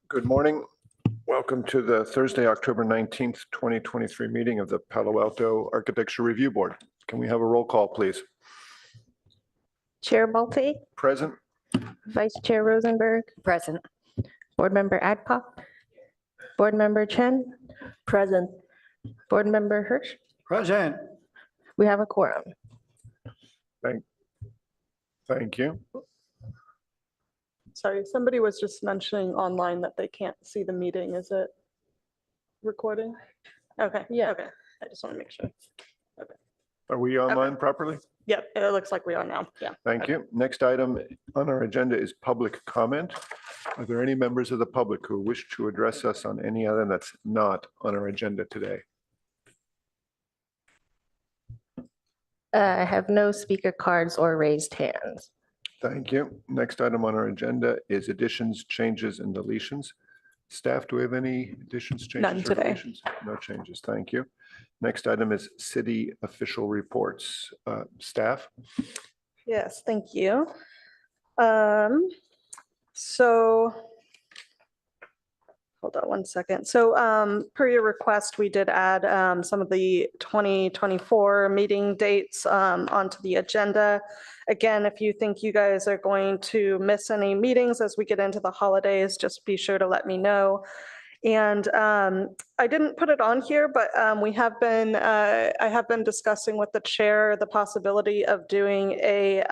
Good morning. Welcome to the Thursday, October 19th, 2023 meeting of the Palo Alto Architecture Review Board. Can we have a roll call, please? Chair Malte, Present. Vice Chair Rosenberg, Present. Board Member Adcock, Board Member Chen, present, Board Member Hirsch. Present. We have a quorum. Thank you. Sorry, somebody was just mentioning online that they can't see the meeting. Is it recording? Okay, Yeah. okay. I just want to make sure. Are we online properly? Yep, it looks like we are now. Yeah. Thank you. Next item on our agenda is public comment. Are there any members of the public who wish to address us on any item that's not on our agenda today? I have no speaker cards or raised hands. Thank you. Next item on our agenda is additions, changes, and deletions. Staff, do we have any additions, changes? None or today. deletions? No changes. Thank you. Next item is city official reports. Staff? Yes, thank you. So hold on one second. So per your request, we did add some of the 2024 meeting dates onto the agenda. Again, if you think you guys are going to miss any meetings as we get into the holidays, just be sure to let me know. And I didn't put it on here, but I have been discussing with the chair the possibility of doing a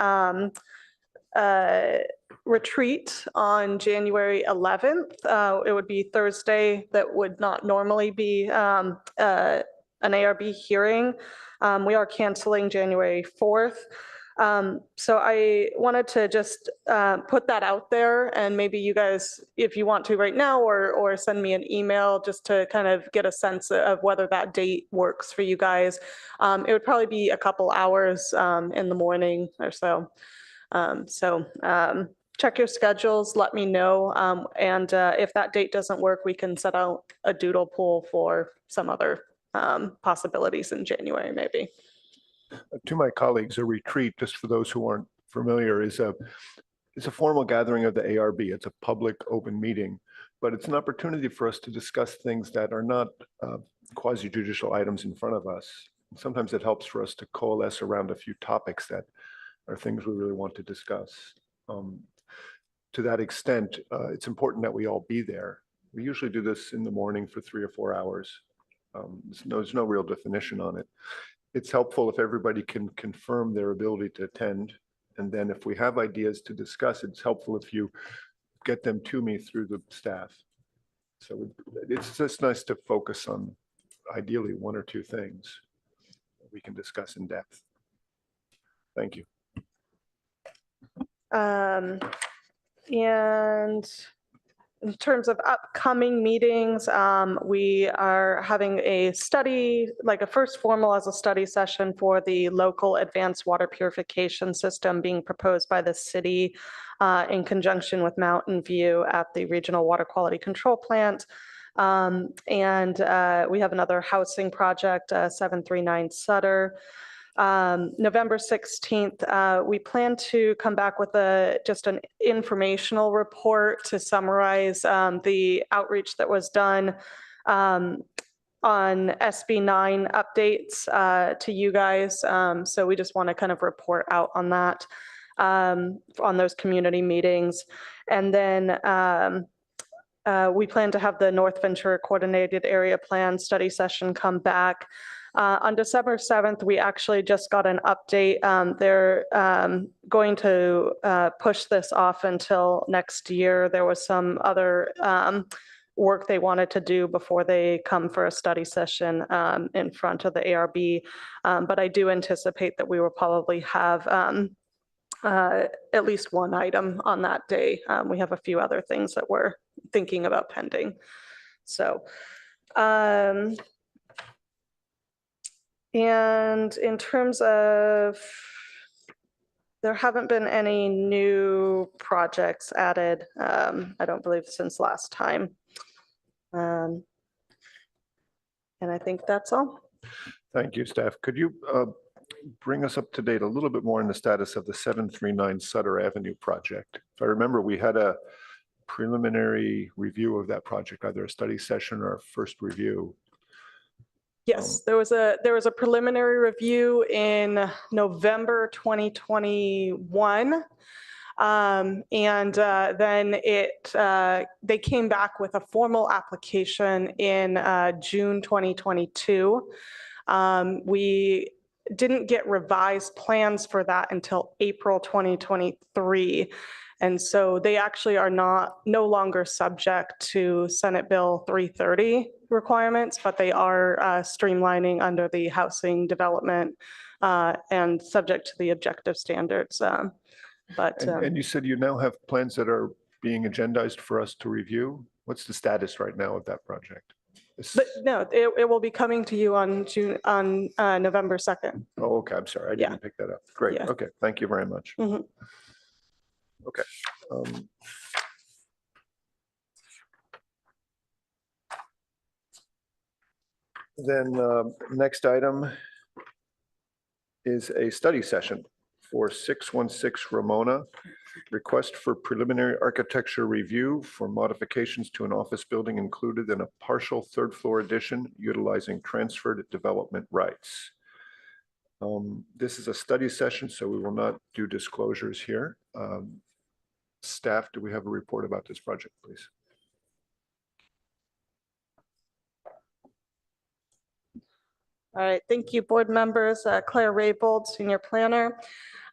retreat on January 11th. It would be Thursday. That would not normally be an ARB hearing. We are canceling January 4th. So I wanted to just put that out there, and maybe you guys, if you want to right now, or send me an email just to kind of get a sense of whether that date works for you guys. It would probably be a couple hours in the morning or so. Check your schedules, let me know. And if that date doesn't work, we can set out a doodle poll for some other possibilities in January, maybe. To my colleagues, a retreat, just for those who aren't familiar, is a formal gathering of the ARB. It's a public open meeting, but it's an opportunity for us to discuss things that are not quasi-judicial items in front of us. Sometimes it helps for us to coalesce around a few topics that are things we really want to discuss. To that extent, it's important that we all be there. We usually do this in the morning for 3 or 4 hours. There's no real definition on it. It's helpful if everybody can confirm their ability to attend. And then if we have ideas to discuss, it's helpful if you get them to me through the staff. So it's just nice to focus on ideally 1 or 2 things that we can discuss in depth. Thank you. And in terms of upcoming meetings, we are having a study, like a first formal as a study session for the local advanced water purification system being proposed by the city in conjunction with Mountain View at the Regional Water Quality Control Plant. And we have another housing project, 739 Sutter. November 16th, we plan to come back with just an informational report to summarize the outreach that was done on SB 9 updates to you guys. So we just want to kind of report out on that, on those community meetings. And then we plan to have the North Ventura Coordinated Area Plan study session come back. On December 7th, we actually just got an update. They're going to push this off until next year. There was some other work they wanted to do before they come for a study session in front of the ARB. But I do anticipate that we will probably have at least one item on that day. We have a few other things that we're thinking about pending. So, and in terms of, there haven't been any new projects added, I don't believe, since last time. And I think that's all. Thank you, staff. Could you bring us up to date a little bit more on the status of the 739 Sutter Avenue project? If I remember, we had a preliminary review of that project, either a study session or a first review. Yes, there was a preliminary review in November 2021. Then they came back with a formal application in June 2022. We didn't get revised plans for that until April 2023. And so they actually are no longer subject to Senate Bill 330 requirements, but they are streamlining under the housing development and subject to the objective standards. And you said you now have plans that are being agendized for us to review. What's the status right now of that project? But no, it will be coming to you on November 2nd. Oh, okay. I'm sorry. I Yeah. didn't pick that up. Great. Yeah. Okay. Thank you very much. Mhm. Okay. Then next item is a study session for 616 Ramona. Request for preliminary architecture review for modifications to an office building included in a partial third floor addition utilizing transferred development rights. This is a study session, so we will not do disclosures here. Staff, do we have a report about this project, please? All right, thank you, board members. Claire Raybold, Senior Planner.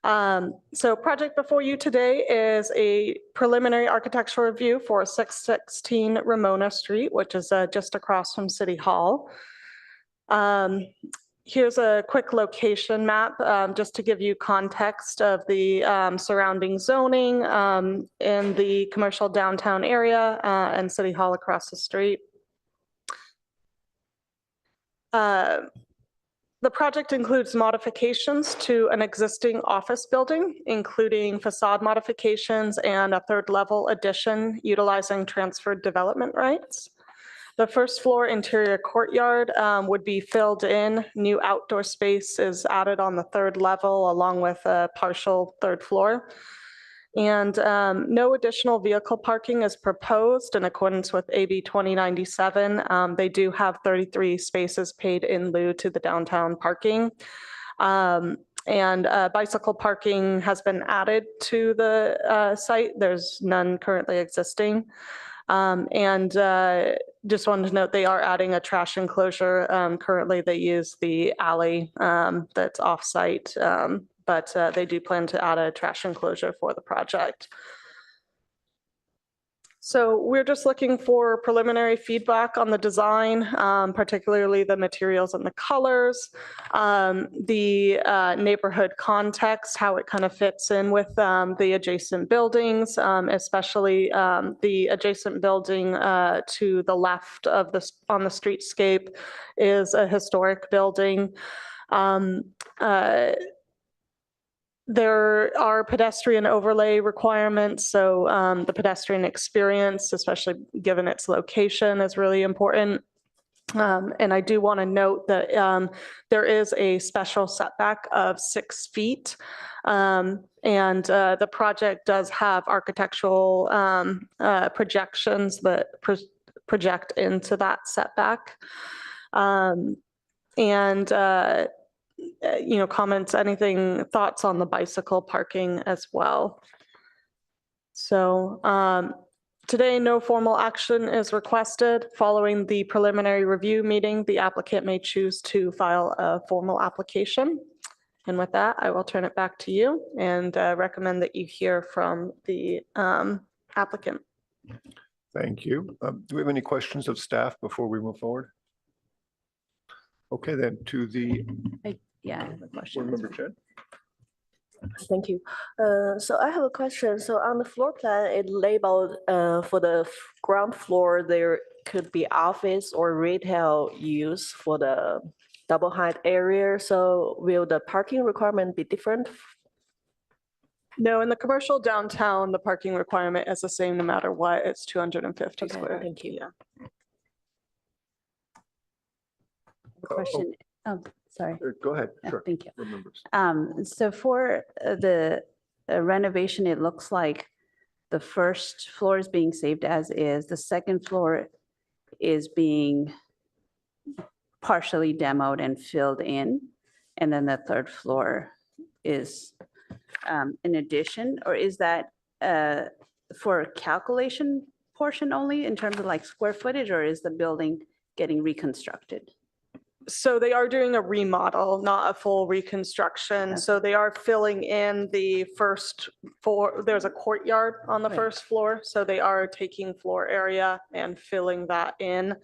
So project before you today is a preliminary architectural review for 616 Ramona Street, which is just across from City Hall. Here's a quick location map, just to give you context of the surrounding zoning in the commercial downtown area and City Hall across the street. The project includes modifications to an existing office building, including facade modifications and a third level addition utilizing transferred development rights. The first floor interior courtyard would be filled in. New outdoor space is added on the third level along with a partial third floor. And no additional vehicle parking is proposed in accordance with AB 2097. They do have 33 spaces paid in lieu to the downtown parking. Bicycle parking has been added to the site. There's none currently existing. Just wanted to note they are adding a trash enclosure. Currently they use the alley that's off-site, but they do plan to add a trash enclosure for the project. So we're just looking for preliminary feedback on the design, particularly the materials and the colors, the neighborhood context, how it kind of fits in with the adjacent buildings, especially the adjacent building to the left of this on the streetscape is a historic building. There are pedestrian overlay requirements, so the pedestrian experience, especially given its location, is really important. And I do want to note that there is a special setback of 6 feet. The project does have architectural projections that project into that setback. Comments, thoughts on the bicycle parking as well. So today, no formal action is requested. Following the preliminary review meeting, the applicant may choose to file a formal application. And with that, I will turn it back to you and recommend that you hear from the applicant. Thank you. Do we have any questions of staff before we move forward? Okay, then to the Yeah, I have a question. board member Chen. Thank you. So I have a question. So on the floor plan, it labeled for the ground floor, there could be office or retail use for the double height area. So will the parking requirement be different? No, in the commercial downtown, the parking requirement is the same no matter what. It's 250 Okay, square. thank you. Yeah. Question. Oh, sorry. Go ahead. Yeah, Sure. thank you. Board members. So for the renovation, it looks like the first floor is being saved as is, the second floor is being partially demoed and filled in, and then the third floor is in addition, or is that for calculation portion only in terms of like square footage, or is the building getting reconstructed? So they are doing a remodel, not a full reconstruction. So they are filling in the first floor. There's a courtyard on the Right. first floor. So they are taking floor area and filling that in.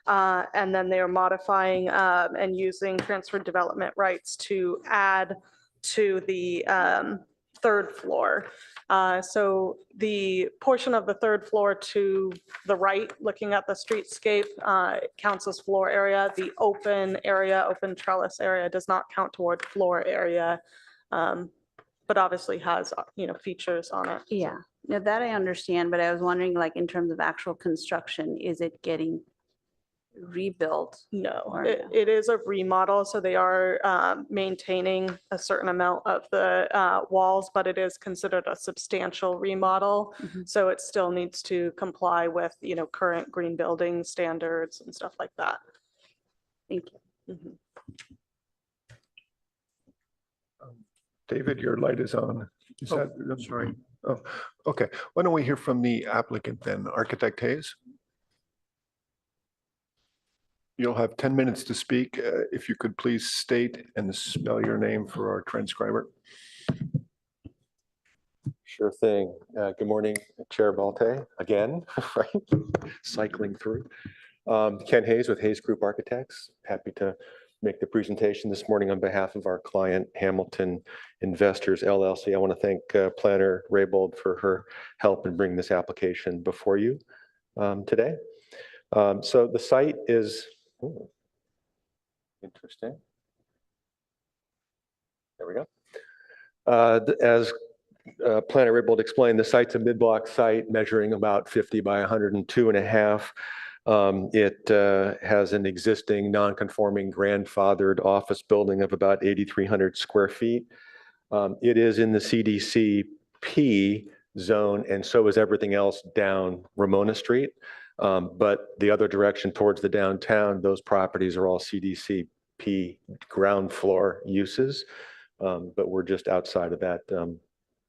And then they are modifying and using transfer development rights to add to the third floor. So the portion of the third floor to the right, looking at the streetscape, counts as floor area. The open area, open trellis area does not count toward floor area, but obviously has, features on it. Yeah, now that I understand, but I was wondering, like, in terms of actual construction, is it getting rebuilt? No, Or it, no? it is a remodel, so they are maintaining a certain amount of the walls, but it is considered a substantial remodel. Mhm. So it still needs to comply with, current green building standards and stuff like that. Thank you. Mhm. David, your light is on. Is that, I'm sorry. Oh, okay. Why don't we hear from the applicant then, Architect Hayes? You'll have 10 minutes to speak. If you could please state and spell your name for our transcriber. Sure thing. Good morning, Chair Balte, again, right? Cycling through. Ken Hayes with Hayes Group Architects. Happy to make the presentation this morning on behalf of our client, Hamilton Investors LLC. I want to thank Planner Raybold for her help in bringing this application before you today. So the site is, interesting. There we go. As Planner Raybold explained, the site's a mid-block site measuring about 50 by 102.5. It has an existing non-conforming grandfathered office building of about 8,300 square feet. It is in the CDCP zone, and so is everything else down Ramona Street. But the other direction towards the downtown, those properties are all CDCP ground floor uses. But we're just outside of that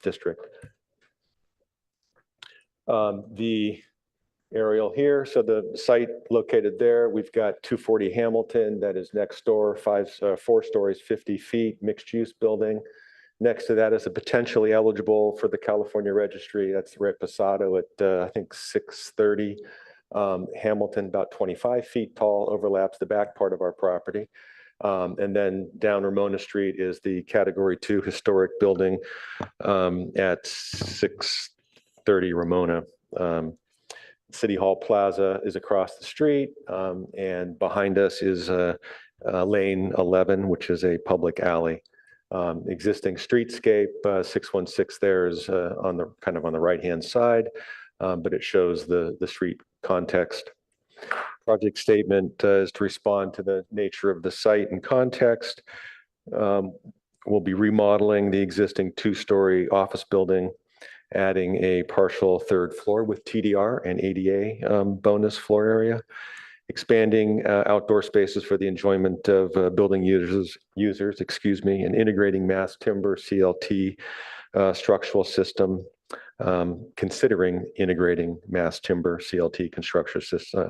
district. The aerial here, so the site located there, we've got 240 Hamilton that is next door, 4 stories, 50 feet, mixed use building. Next to that is a potentially eligible for the California registry. That's Red Pasado at I think 630. Hamilton, about 25 feet tall, overlaps the back part of our property. And then down Ramona Street is the Category 2 historic building at 630 Ramona. City Hall Plaza is across the street, and behind us is Lane 11, which is a public alley. Existing streetscape, 616 there is on the kind of on the right-hand side, but it shows the street context. Project statement is to respond to the nature of the site and context. We'll be remodeling the existing 2-story office building, adding a partial 3rd floor with TDR and ADA bonus floor area, expanding outdoor spaces for the enjoyment of building users, and integrating mass timber CLT structural system, considering integrating mass timber CLT construction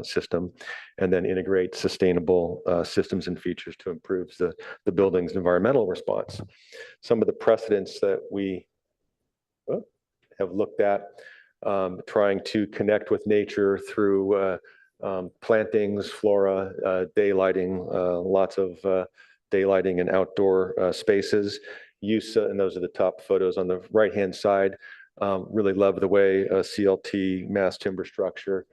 system, and then integrate sustainable systems and features to improve the building's environmental response. Some of the precedents that we have looked at, trying to connect with nature through plantings, flora, daylighting, lots of daylighting and outdoor spaces. Use, and those are the top photos on the right-hand side. Really love the way a CLT mass timber structure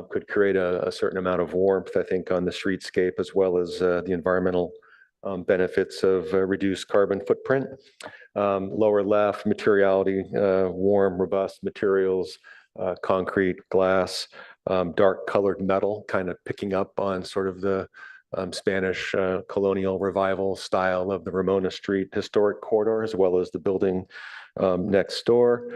could create a certain amount of warmth, I think, on the streetscape, as well as the environmental benefits of reduced carbon footprint. Lower left, materiality, warm, robust materials, concrete, glass, dark colored metal, kind of picking up on sort of the Spanish colonial revival style of the Ramona Street historic corridor, as well as the building next door.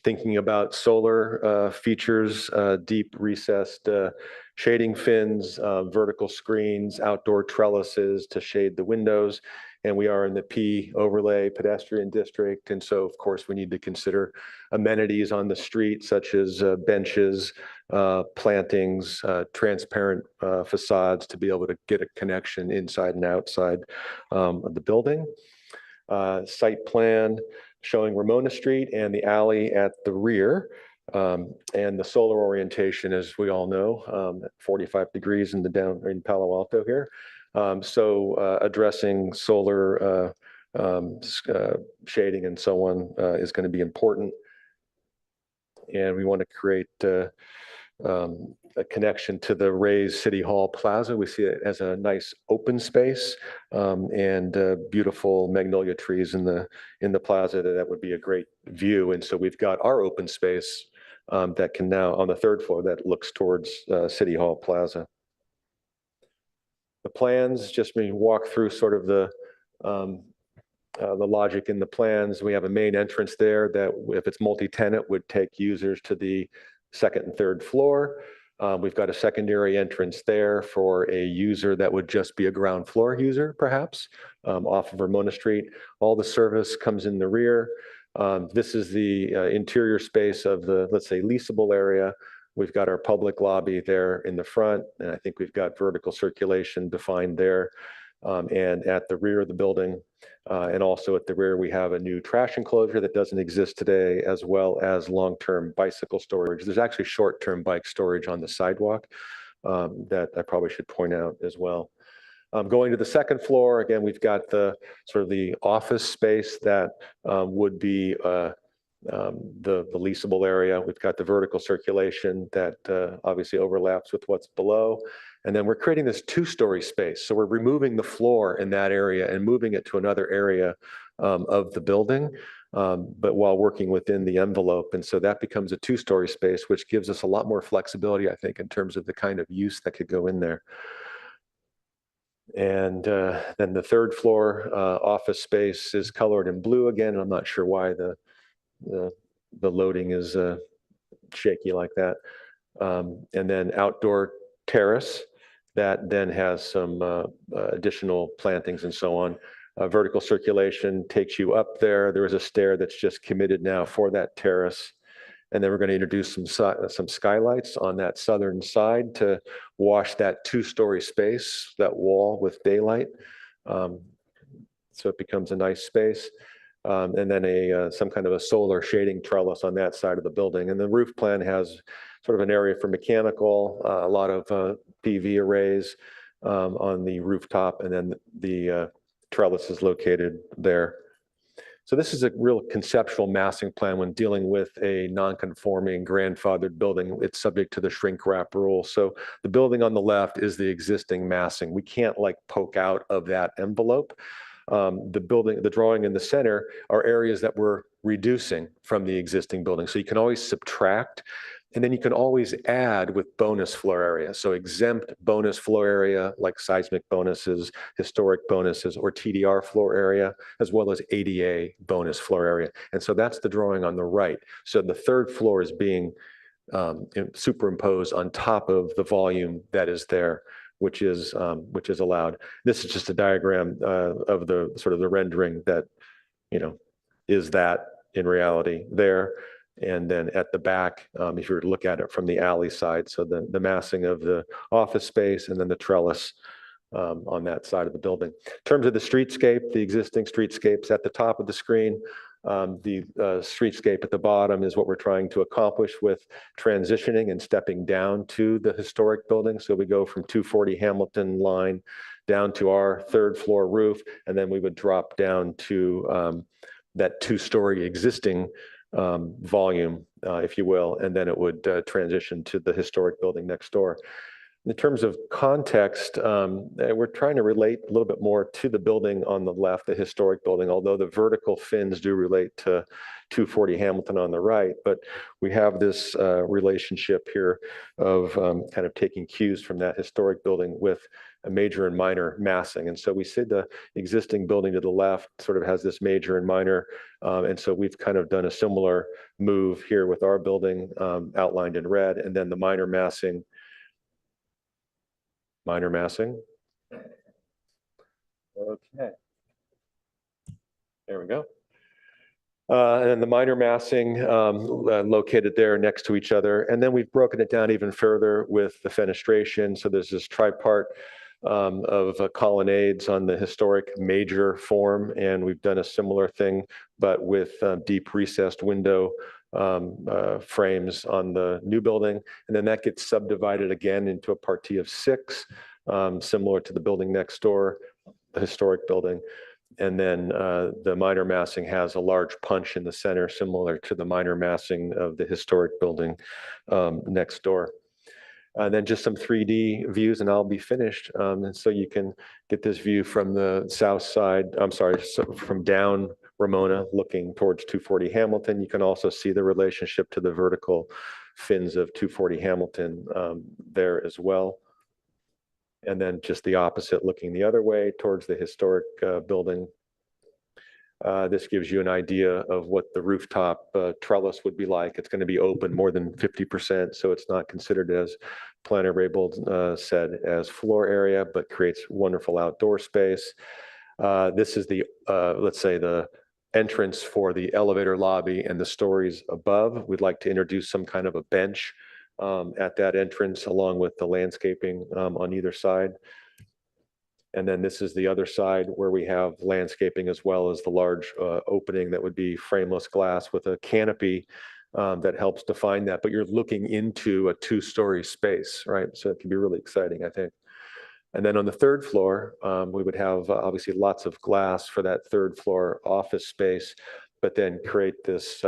Thinking about solar features, deep recessed shading fins, vertical screens, outdoor trellises to shade the windows. And we are in the P overlay pedestrian district. And so, of course, we need to consider amenities on the street, such as benches, plantings, transparent facades to be able to get a connection inside and outside of the building. Site plan showing Ramona Street and the alley at the rear. And the solar orientation, as we all know, at 45 degrees in Palo Alto here. So addressing solar shading and so on is going to be important. And we want to create a connection to the Rays City Hall Plaza. We see it as a nice open space and beautiful magnolia trees in the plaza. That would be a great view. And so we've got our open space that can now on the third floor that looks towards City Hall Plaza. The plans, just me walk through sort of the logic in the plans. We have a main entrance there that if it's multi-tenant would take users to the second and third floor. We've got a secondary entrance there for a user that would just be a ground floor user, perhaps, off of Ramona Street. All the service comes in the rear. This is the interior space of the, let's say, leasable area. We've got our public lobby there in the front, and I think we've got vertical circulation defined there. And at the rear of the building, and also at the rear, we have a new trash enclosure that doesn't exist today, as well as long-term bicycle storage. There's actually short-term bike storage on the sidewalk that I probably should point out as well. Going to the second floor, again, we've got the sort of the office space that would be the leasable area. We've got the vertical circulation that obviously overlaps with what's below. And then we're creating this two-story space. So we're removing the floor in that area and moving it to another area of the building, but while working within the envelope. And so that becomes a two-story space, which gives us a lot more flexibility, I think, in terms of the kind of use that could go in there. And then the third floor office space is colored in blue again. I'm not sure why the loading is shaky like that. And then outdoor terrace that then has some additional plantings and so on. Vertical circulation takes you up there. There is a stair that's just committed now for that terrace. And then we're going to introduce some skylights on that southern side to wash that two-story space, that wall with daylight. So it becomes a nice space. And then some kind of a solar shading trellis on that side of the building. And the roof plan has sort of an area for mechanical, a lot of PV arrays on the rooftop, and then the trellis is located there. So this is a real conceptual massing plan when dealing with a non-conforming grandfathered building. It's subject to the shrink wrap rule. So the building on the left is the existing massing. We can't like poke out of that envelope. The drawing in the center are areas that we're reducing from the existing building. So you can always subtract, and then you can always add with bonus floor area. So exempt bonus floor area, like seismic bonuses, historic bonuses, or TDR floor area, as well as ADA bonus floor area. And so that's the drawing on the right. So the third floor is being superimposed on top of the volume that is there, which is allowed. This is just a diagram of the sort of the rendering that, is that in reality there. And then at the back, if you were to look at it from the alley side, so the massing of the office space and then the trellis on that side of the building. In terms of the streetscape, the existing streetscape's at the top of the screen. The streetscape at the bottom is what we're trying to accomplish with transitioning and stepping down to the historic building. So we go from 240 Hamilton line down to our third floor roof, and then we would drop down to that two-story existing volume, if you will, and then it would transition to the historic building next door. In terms of context, we're trying to relate a little bit more to the building on the left, the historic building, although the vertical fins do relate to 240 Hamilton on the right. But we have this relationship here of kind of taking cues from that historic building with a major and minor massing. And so we see the existing building to the left sort of has this major and minor. And so we've kind of done a similar move here with our building outlined in red, and then the minor massing. Minor massing. Okay. There we go. And then the minor massing located there next to each other. And then we've broken it down even further with the fenestration. So there's this tripart of colonnades on the historic major form. And we've done a similar thing, but with deep recessed window frames on the new building. And then that gets subdivided again into a partie of 6, similar to the building next door, the historic building. And then the minor massing has a large punch in the center, similar to the minor massing of the historic building next door. And then just some 3D views and I'll be finished. And so you can get this view from the south side, from down Ramona looking towards 240 Hamilton. You can also see the relationship to the vertical fins of 240 Hamilton there as well. And then just the opposite looking the other way towards the historic building. This gives you an idea of what the rooftop trellis would be like. It's going to be open more than 50%, so it's not considered, as Planner Raybould said, as floor area, but creates wonderful outdoor space. This is the, let's say, the entrance for the elevator lobby and the stories above. We'd like to introduce some kind of a bench at that entrance, along with the landscaping on either side. And then this is the other side where we have landscaping as well as the large opening that would be frameless glass with a canopy that helps define that. But you're looking into a 2-story space, right? So it can be really exciting, I think. And then on the 3rd floor, we would have obviously lots of glass for that 3rd floor office space, but then create this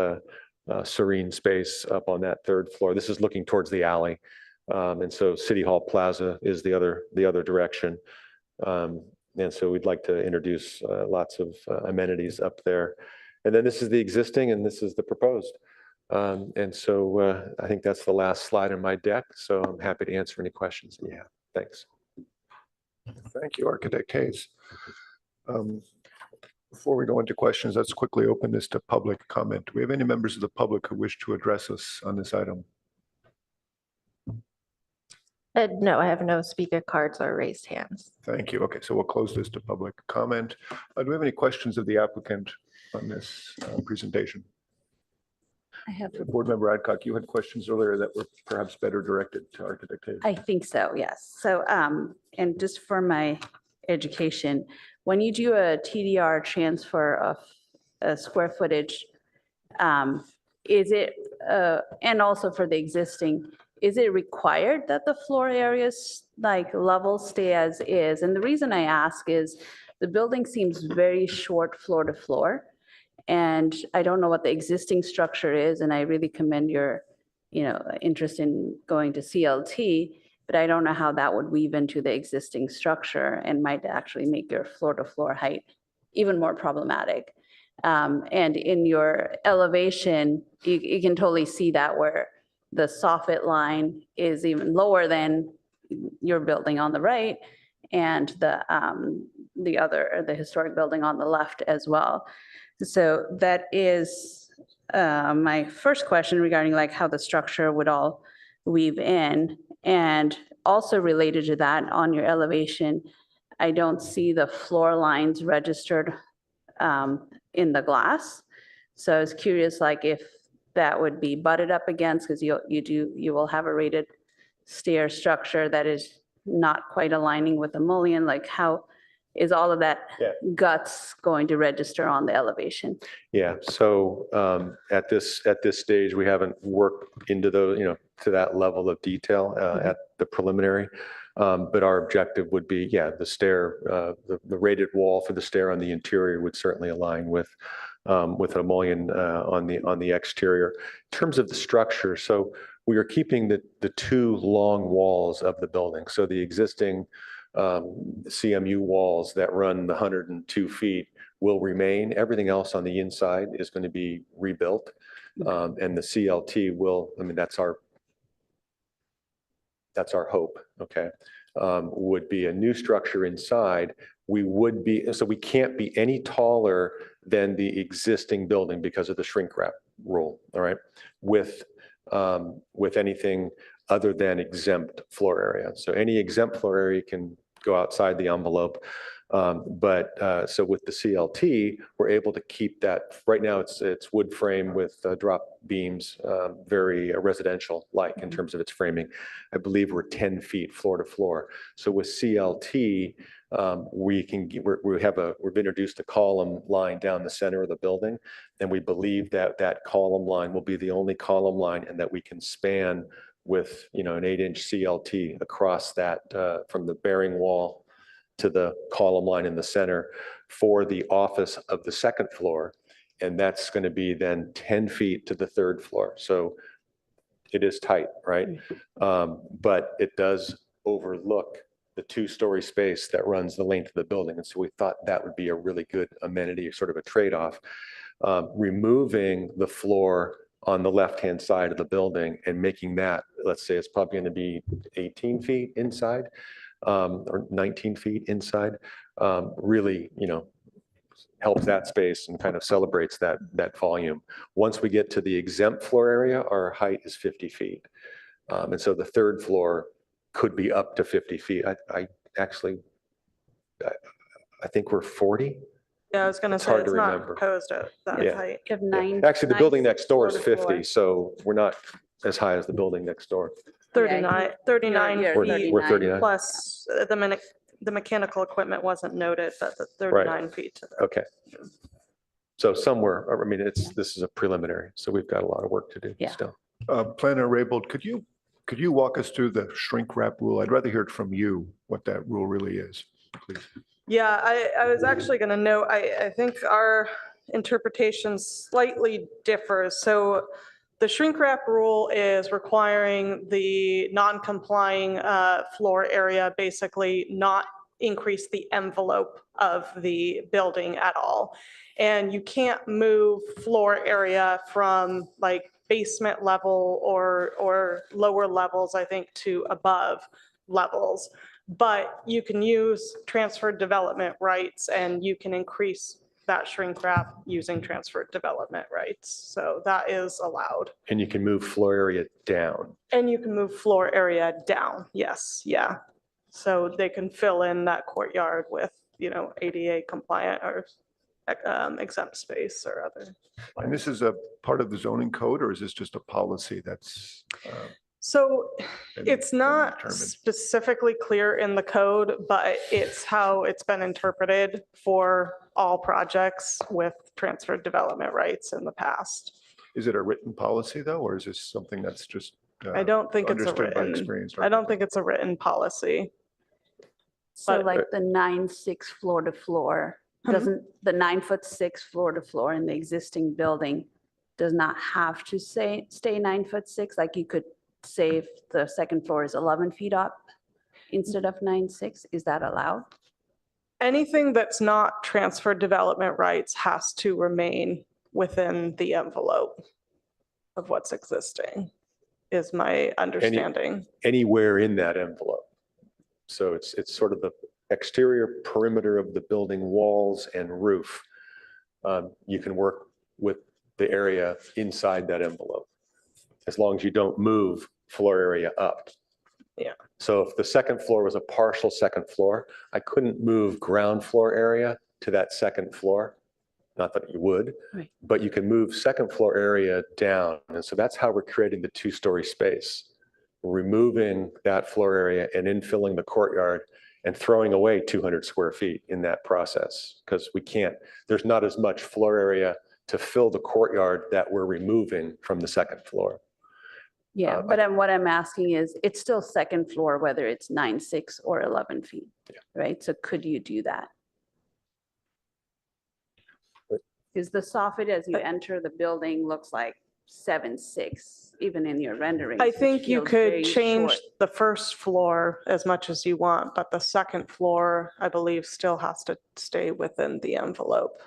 serene space up on that 3rd floor. This is looking towards the alley. And so City Hall Plaza is the other direction. And so we'd like to introduce lots of amenities up there. And then this is the existing and this is the proposed. And so I think that's the last slide in my deck. So I'm happy to answer any questions that you have. Thanks. Thank you, Architect Hayes. Before we go into questions, let's quickly open this to public comment. Do we have any members of the public who wish to address us on this item? No, I have no speaker cards or raised hands. Thank you. Okay, so we'll close this to public comment. Do we have any questions of the applicant on this presentation? I have, Board Member Adcock, you had questions earlier that were perhaps better directed to Architect Hayes. I think so, yes. So, and just for my education, when you do a TDR transfer of a square footage, is it, and also for the existing, is it required that the floor areas like level stay as is? And the reason I ask is the building seems very short floor to floor. And I don't know what the existing structure is, and I really commend your, interest in going to CLT, but I don't know how that would weave into the existing structure and might actually make your floor to floor height even more problematic. And in your elevation, you can totally see that where the soffit line is even lower than your building on the right and the historic building on the left as well. So that is my first question regarding like how the structure would all weave in. And also related to that, on your elevation, I don't see the floor lines registered in the glass. So I was curious, like if that would be butted up against, because you will have a rated stair structure that is not quite aligning with the mullion. Like how is all of that guts going to register on the elevation? Yeah, so at this stage, we haven't worked into those, to that level of detail at the preliminary. But our objective would be, the stair, the rated wall for the stair on the interior would certainly align with a mullion on the exterior. In terms of the structure, so we are keeping the 2 long walls of the building. So the existing CMU walls that run the 102 feet will remain. Everything else on the inside is going to be rebuilt. And the CLT will, that's our hope, okay? would be a new structure inside. We would be, so we can't be any taller than the existing building because of the shrink wrap rule, all right? With anything other than exempt floor area. So any exempt floor area can go outside the envelope. So with the CLT, we're able to keep that. Right now, it's wood frame with drop beams, very residential-like in terms of its framing. I believe we're 10 feet floor to floor. So with CLT, we've introduced a column line down the center of the building, and we believe that that column line will be the only column line, and that we can span with an 8-inch CLT across that from the bearing wall to the column line in the center for the office of the second floor. And that's going to be then 10 feet to the third floor. So it is tight, right? But it does overlook the 2-story space that runs the length of the building. And so we thought that would be a really good amenity, sort of a trade-off. Removing the floor on the left-hand side of the building and making that, let's say it's probably going to be 18 feet inside. Or 19 feet inside, really, helps that space and kind of celebrates that volume. Once we get to the exempt floor area, our height is 50 feet. And so the third floor could be up to 50 feet. I think we're 40. Yeah, I was gonna It's say, hard it's to not remember. proposed at that Yeah. height. You have Yeah. nine. Actually, the building next door is floor to 50, so we're not as high as the building next door. 39 You're We're feet 39. plus the mechanical equipment wasn't noted, but the 39 feet to the. Okay. So somewhere, I mean, this is a preliminary, so we've got a lot of work to do Yeah. still. Planner Raybold, could you walk us through the shrink wrap rule? I'd rather hear it from you, what that rule really is, please. Yeah, I was actually going to note, I think our interpretation slightly differs. So the shrink wrap rule is requiring the non-complying floor area basically not increase the envelope of the building at all. And you can't move floor area from like basement level or lower levels, I think, to above levels. But you can use transferred development rights and you can increase that shrink wrap using transferred development rights. So that is allowed. And you can move floor area down. And you can move floor area down. Yes, yeah. So they can fill in that courtyard with, ADA compliant or exempt space or other. And this is a part of the zoning code, or is this just a policy that's? So been- it's been not determined? specifically clear in the code, but it's how it's been interpreted for all projects with transferred development rights in the past. Is it a written policy though, or is this something that's just? I don't think it's a understood by written, experience? I don't think it's a written policy. So But- like the 9'6" floor to floor, doesn't, the 9'6" floor to floor in the existing building does not have to stay 9'6"? Like you could say if the second floor is 11 feet up instead of 9'6", is that allowed? Anything that's not transferred development rights has to remain within the envelope of what's existing, is my understanding. Anywhere in that envelope. So it's sort of the exterior perimeter of the building walls and roof. You can work with the area inside that envelope, as long as you don't move floor area up. Yeah. So if the second floor was a partial second floor, I couldn't move ground floor area to that second floor. Not that you would, Right. but you can move second floor area down. And so that's how we're creating the 2-story space. Removing that floor area and infilling the courtyard and throwing away 200 square feet in that process, because there's not as much floor area to fill the courtyard that we're removing from the second floor. Yeah, but what I'm asking is, it's still second floor, whether it's 9'6" or 11 feet, right? So could you do that? Because the soffit as you enter the building looks like 7'6", even in your renderings. I which think you feels could very change short. the first floor as much as you want, but the second floor, I believe, still has to stay within the envelope.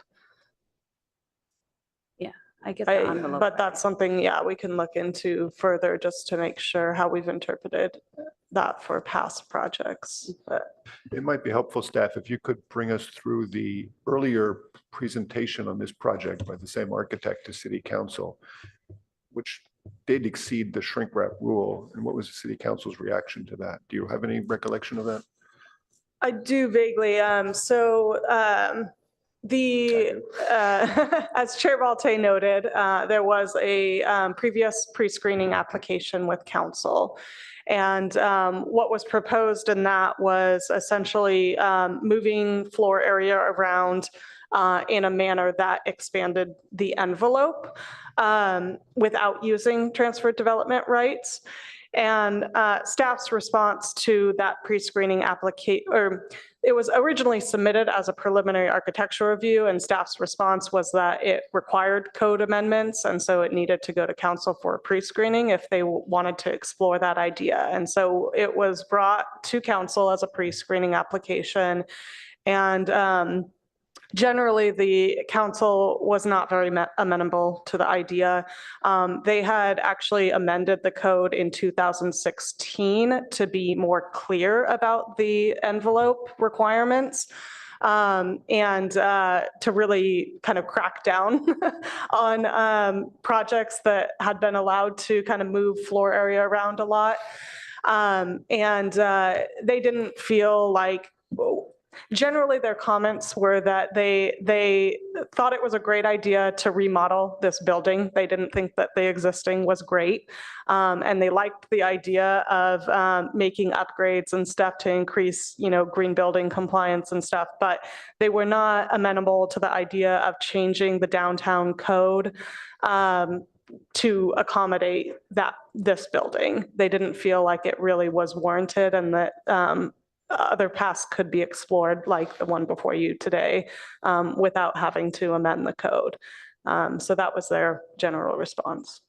I get the envelope. But that's something, yeah, we can look into further just to make sure how we've interpreted that for past projects. But It might be helpful, staff, if you could bring us through the earlier presentation on this project by the same architect to City Council, which did exceed the shrink wrap rule. And what was the City Council's reaction to that? Do you have any recollection of that? I do vaguely. As Chair Balte noted, there was a previous pre-screening application with council. And what was proposed in that was essentially moving floor area around in a manner that expanded the envelope without using transfer development rights. And staff's response to that pre-screening application, or it was originally submitted as a preliminary architectural review, and staff's response was that it required code amendments, and so it needed to go to council for a pre-screening if they wanted to explore that idea. And so it was brought to council as a pre-screening application, and generally, the council was not very amenable to the idea. They had actually amended the code in 2016 to be more clear about the envelope requirements and to really kind of crack down on projects that had been allowed to kind of move floor area around a lot. And they didn't feel like, generally, their comments were that they thought it was a great idea to remodel this building. They didn't think that the existing was great. And they liked the idea of making upgrades and stuff to increase, green building compliance and stuff. But they were not amenable to the idea of changing the downtown code to accommodate this building. They didn't feel like it really was warranted, and that other paths could be explored, like the one before you today, without having to amend the code. So that was their general response.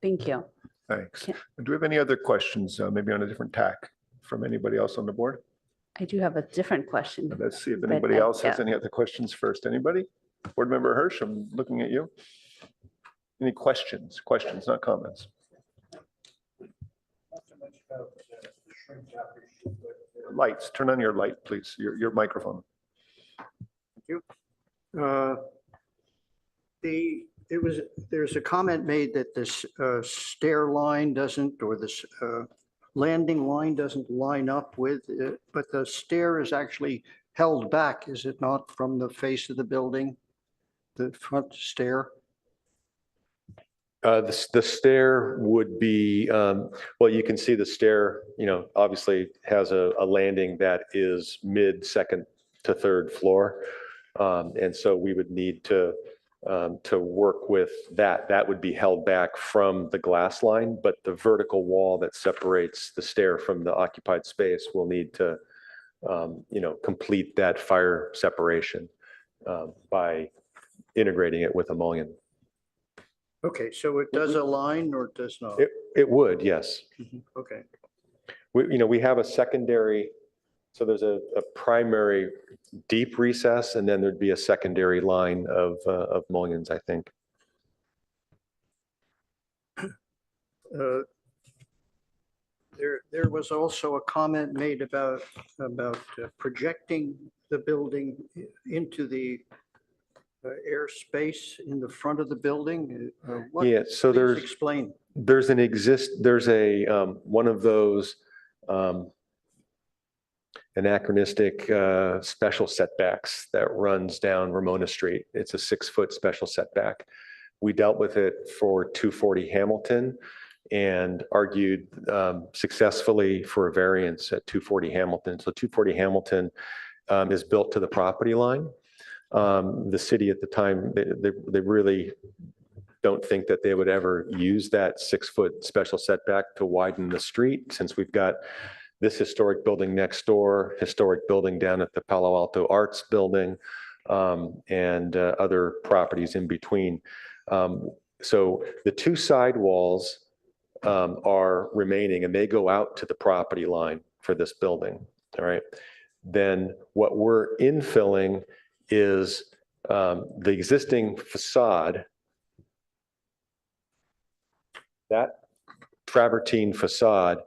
Thank you. Thanks. Okay. Do we have any other questions, maybe on a different tack from anybody else on the board? I do have a different question. Let's see if But anybody I- else has yeah. any other questions first. Anybody? Board Member Hirsch, I'm looking at you. Any questions? Questions, not comments. Lights, turn on your light, please, your microphone. There's a comment made that this stair line doesn't, or this landing line doesn't line up with, but the stair is actually held back, is it not, from the face of the building? The front stair? The stair would be, well, you can see the stair, obviously has a landing that is mid second to third floor. And so we would need to work with that. That would be held back from the glass line, but the vertical wall that separates the stair from the occupied space will need to, complete that fire separation by integrating it with a mullion. Okay, so it does align or does not? It would, yes. Okay. We have a secondary, so there's a primary deep recess, and then there'd be a secondary line of mullions, I think. There was also a comment made about projecting the building into the airspace in the front of the building. Yeah, so Please explain. there's a one of those anachronistic special setbacks that runs down Ramona Street. It's a 6-foot special setback. We dealt with it for 240 Hamilton and argued successfully for a variance at 240 Hamilton. So 240 Hamilton is built to the property line. The city at the time, they really don't think that they would ever use that 6-foot special setback to widen the street, since we've got this historic building next door, historic building down at the Palo Alto Arts Building, and other properties in between. So the 2 side walls are remaining, and they go out to the property line for this building. All right. Then what we're infilling is The existing facade, that travertine facade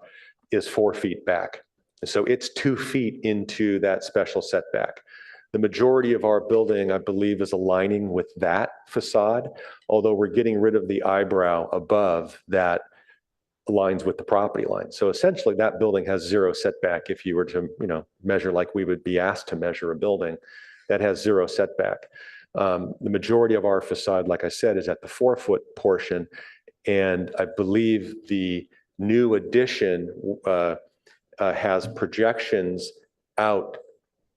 is 4 feet back. So it's 2 feet into that special setback. The majority of our building, I believe, is aligning with that facade, although we're getting rid of the eyebrow above that aligns with the property line. So essentially that building has 0 setback if you were to, measure like we would be asked to measure a building that has 0 setback. The majority of our facade, like I said, is at the 4-foot portion. And I believe the new addition has projections out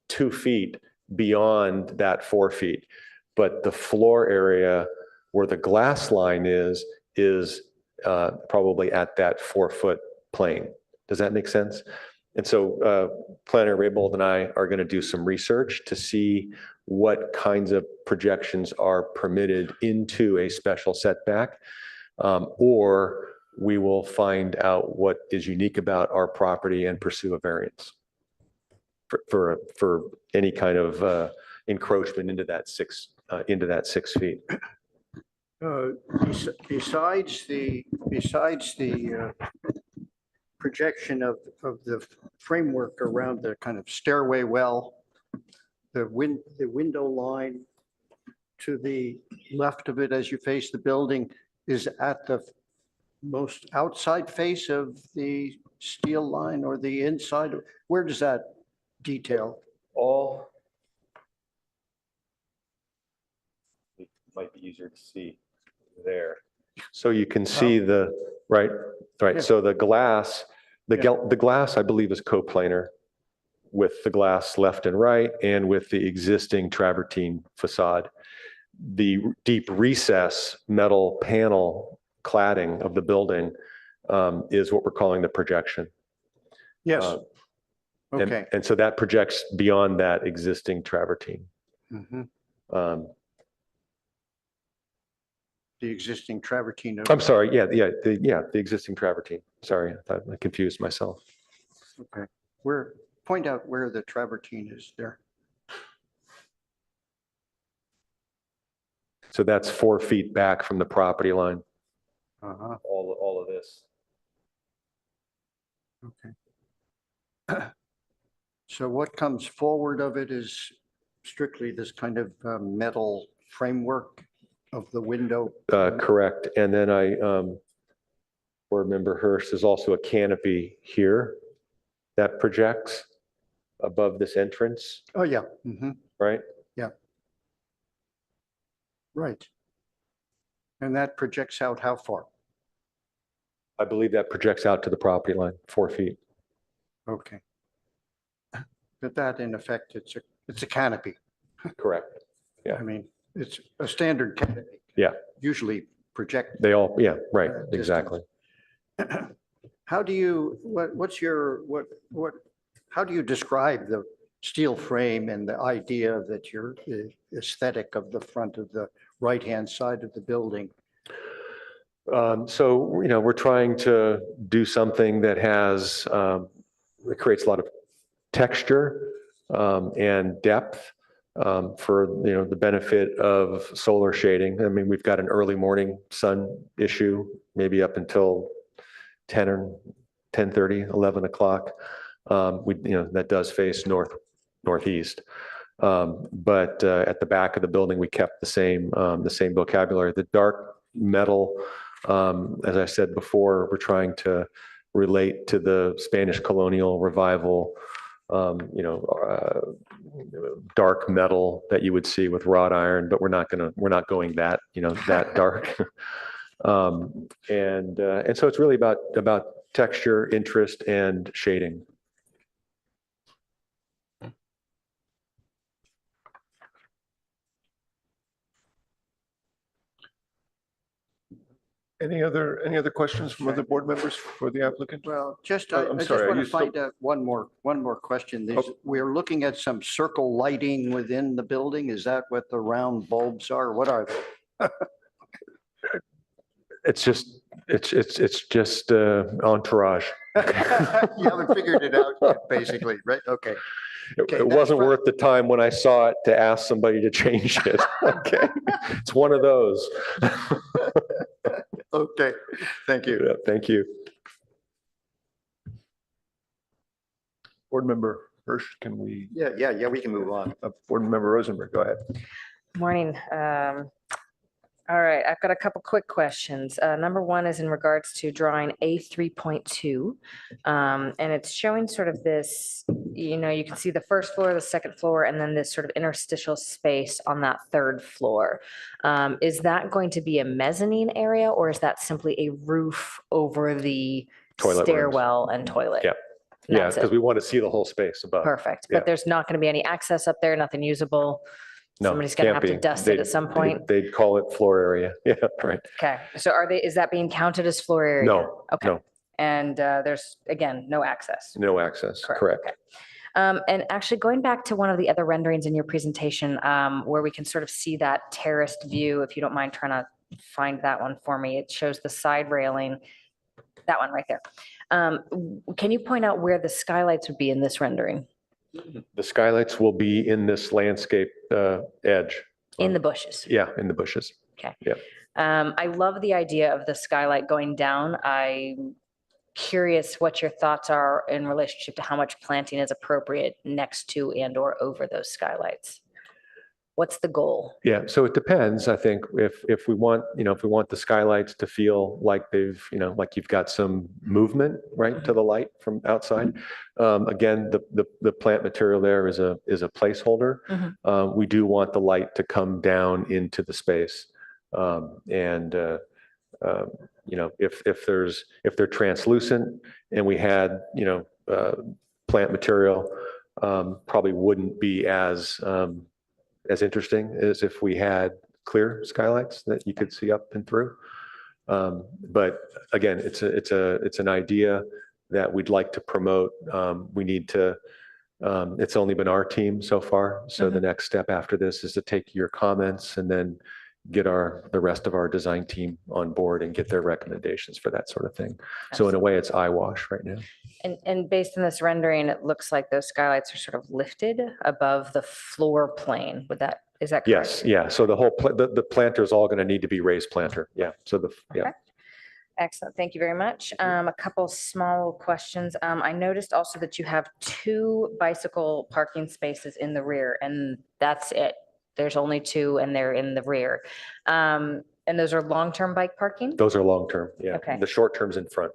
2 feet beyond that 4 feet. But the floor area where the glass line is probably at that 4-foot plane. Does that make sense? And so Planner Raybold and I are going to do some research to see what kinds of projections are permitted into a special setback, or we will find out what is unique about our property and pursue a variance for any kind of encroachment into that 6 feet. Besides the projection of the framework around the kind of stairway well, the window line to the left of it as you face the building is at the most outside face of the steel line or the inside? Where does that detail? All it might be easier to see there. So you can see right. Yeah. So the glass, the glass, I believe, is coplanar with the glass left and right and with the existing travertine facade. The deep recess metal panel cladding of the building is what we're calling the projection. Yes. Okay. And so that projects beyond that existing travertine. Mhm. The existing travertine. I'm sorry. The existing travertine. Sorry, I thought I confused myself. Okay. Point out where the travertine is there. So that's 4 feet back from the property line. Uh-huh. All of this. Okay. So what comes forward of it is strictly this kind of metal framework of the window. Correct. And then Board Member Hurst, is also a canopy here that projects above this entrance, Oh, yeah. Mhm. right? Right. And that projects out how far? I believe that projects out to the property line, 4 feet. Okay. But that in effect, it's a canopy. Correct. Yeah. I mean, it's a standard canopy. Yeah. Usually project. They all, yeah, right, distance. exactly. How do you, how do you describe the steel frame and the idea that the aesthetic of the front of the right-hand side of the building? So, we're trying to do something that has, it creates a lot of texture and depth for, the benefit of solar shading. I mean, we've got an early morning sun issue, maybe up until 10 or 10:30, 11 o'clock. That does face northeast. But at the back of the building, we kept the same vocabulary. The dark metal, as I said before, we're trying to relate to the Spanish colonial revival, dark metal that you would see with wrought iron, but we're not going that, that dark. And so it's really about texture, interest, and shading. Any other questions from other board members for the applicant? Well, I just I'm sorry, are want you to find out one more question. We're looking at some circle lighting within the building. Is that what the round bulbs are? What are they? It's just entourage. You haven't figured it out yet, basically, right? Okay. Okay, It that's wasn't fine. worth the time when I saw it to ask somebody to change it. Okay, it's one of those. Okay, thank you. Yeah, thank you. Board Member Hirsch, can we, Yeah, we can move on. Board Member Rosenberg, go ahead. Morning. All right, I've got a couple quick questions. Number one is in regards to drawing A 3.2. And it's showing sort of this, you can see the first floor, the second floor, and then this sort of interstitial space on that third floor. Is that going to be a mezzanine area, or is that simply a roof over the Toilet rooms. stairwell and toilet? Yeah. And Yeah, that's it? because we want to see the whole space above. Perfect. Yeah. But there's not going to be any access up there, nothing usable? No, Somebody's going to can't have to be. dust it at some point? They'd call it floor area. Yeah, right. Okay, so is that being counted as floor area? No, Okay. no, And there's, again, no access? no access, correct. Okay. And actually going back to one of the other renderings in your presentation, where we can sort of see that terraced view, if you don't mind trying to find that one for me. It shows the side railing, that one right there. Can you point out where the skylights would be in this rendering? The skylights will be in this landscape edge. In the bushes? Yeah, in the bushes. Okay. Yeah. I love the idea of the skylight going down. I'm curious what your thoughts are in relationship to how much planting is appropriate next to and or over those skylights. What's the goal? Yeah, so it depends, I think, if we want, if we want the skylights to feel like they've, like you've got some movement, right, to the light from outside. Again, the plant material there is a placeholder. We do want the light to come down into the space. If they're translucent and we had, plant material, probably wouldn't be as interesting as if we had clear skylights that you could see up and through. But again, it's an idea that we'd like to promote. We need to, it's only been our team so far. So the next step after this is to take your comments and then get the rest of our design team on board and get their recommendations for that sort of thing. So in a way, it's eyewash right now. And based on this rendering, it looks like those skylights are sort of lifted above the floor plane. Is that correct? Yes, yeah. So the whole, the planter is all going to need to be raised planter. Yeah. So yeah. Okay. Excellent. Thank you very much. A couple small questions. I noticed also that you have 2 bicycle parking spaces in the rear, and that's it. There's only 2 and they're in the rear. And those are long-term bike parking? Those are long-term. Yeah. Okay. The short-term's in front.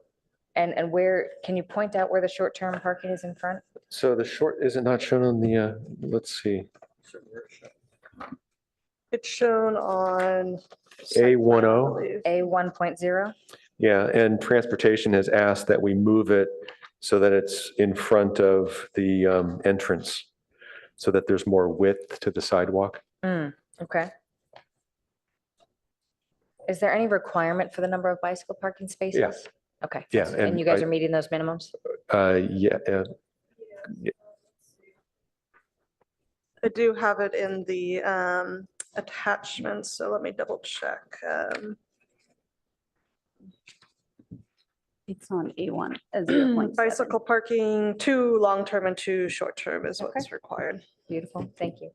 And can you point out where the short-term parking is in front? So is it not shown on the, let's see. It's shown on. A10. A 1.0? Yeah, and transportation has asked that we move it so that it's in front of the entrance, so that there's more width to the sidewalk. Okay. Is there any requirement for the number of bicycle parking spaces? Yeah. Okay. Yeah, And you guys are meeting those minimums? Yeah. I do have it in the attachments, so let me double check. It's on A1, 0.7. Bicycle parking, 2 long-term and 2 short-term is what's required. Beautiful. Thank you.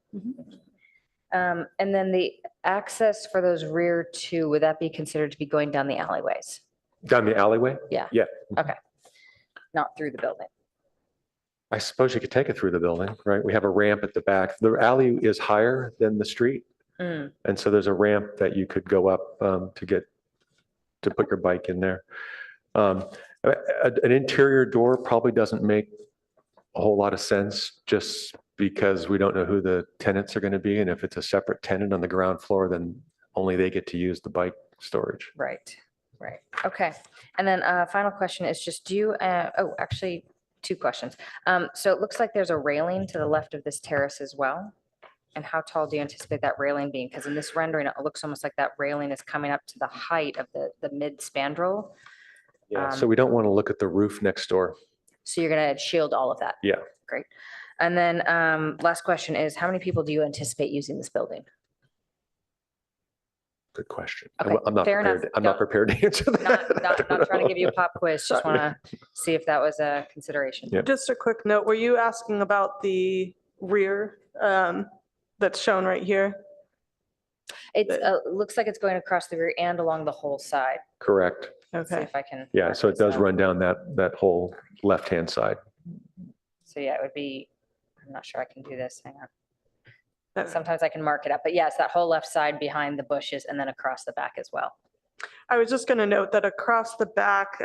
And then the access for those rear 2, would that be considered to be going down the alleyways? Down the alleyway? Yeah. Yeah. Okay. Not through the building? I suppose you could take it through the building, right? We have a ramp at the back. The alley is higher than the street. And so there's a ramp that you could go up to put your bike in there. An interior door probably doesn't make a whole lot of sense, just because we don't know who the tenants are going to be. And if it's a separate tenant on the ground floor, then only they get to use the bike storage. Right. Okay. And then final question is just, actually 2 questions. So it looks like there's a railing to the left of this terrace as well. And how tall do you anticipate that railing being? Because in this rendering, it looks almost like that railing is coming up to the height of the mid spandrel. Yeah, so we don't want to look at the roof next door. So you're going to shield all of that? Yeah. Great. And then last question is, how many people do you anticipate using this building? Good question. Okay, I'm not fair enough. prepared. I'm not prepared to answer that. Not trying to give you a pop quiz, just Sorry. want to see if that was a consideration. Yeah. Just a quick note, were you asking about the rear that's shown right here? It's, looks like it's going across the rear and along the whole side. Correct. Let's see Okay. if I can. Yeah, mark so it this does up. run down that whole left-hand side. So yeah, it would be, I'm not sure I can do this, hang on. Okay. Sometimes I can mark it up, but yes, that whole left side behind the bushes and then across the back as well. I was just going to note that across the back,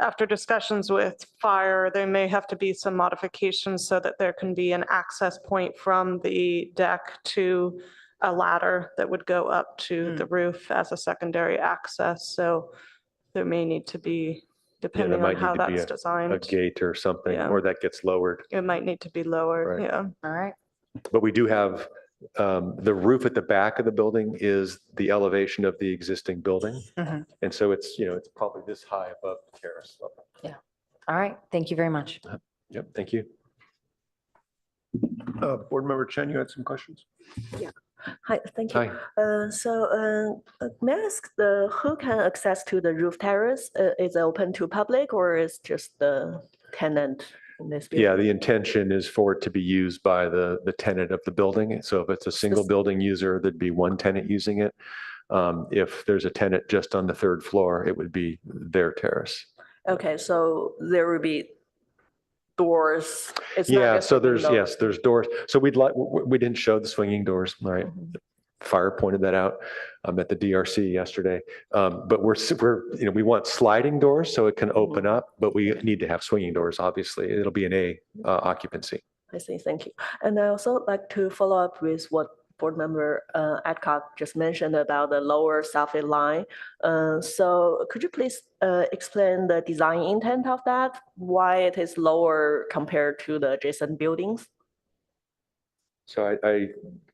after discussions with fire, there may have to be some modifications so that there can be an access point from the deck to a ladder that would go up to the roof as a secondary access. So there may need to be, depending might on how need to be that's A designed, gate or something, Yeah. or that gets lowered. it might need to be lowered, Right. yeah. All right. But we do have, the roof at the back of the building is the elevation of the existing building. Mhm. And so it's, it's probably this high above the terrace level. All right, thank you very much. Yep, thank you. Board Member Chen, you had some questions? Hi, thank you. Hi. May I ask who can access to the roof terrace? Is it open to public or is just the tenant in this building? Yeah, the intention is for it to be used by the tenant of the building. So if it's a single building user, there'd be one tenant using it. If there's a tenant just on the third floor, it would be their terrace. Okay, so there will be doors. It's not Yeah, just so a window. there's doors. So we didn't show the swinging doors, right? Mhm. Fire pointed that out at the DRC yesterday. But we want sliding doors so it can open up, but we need to have swinging doors, obviously. It'll be an A occupancy. I see, thank you. And I also like to follow up with what Board Member Adcock just mentioned about the lower soffit line. So could you please explain the design intent of that? Why it is lower compared to the adjacent buildings? So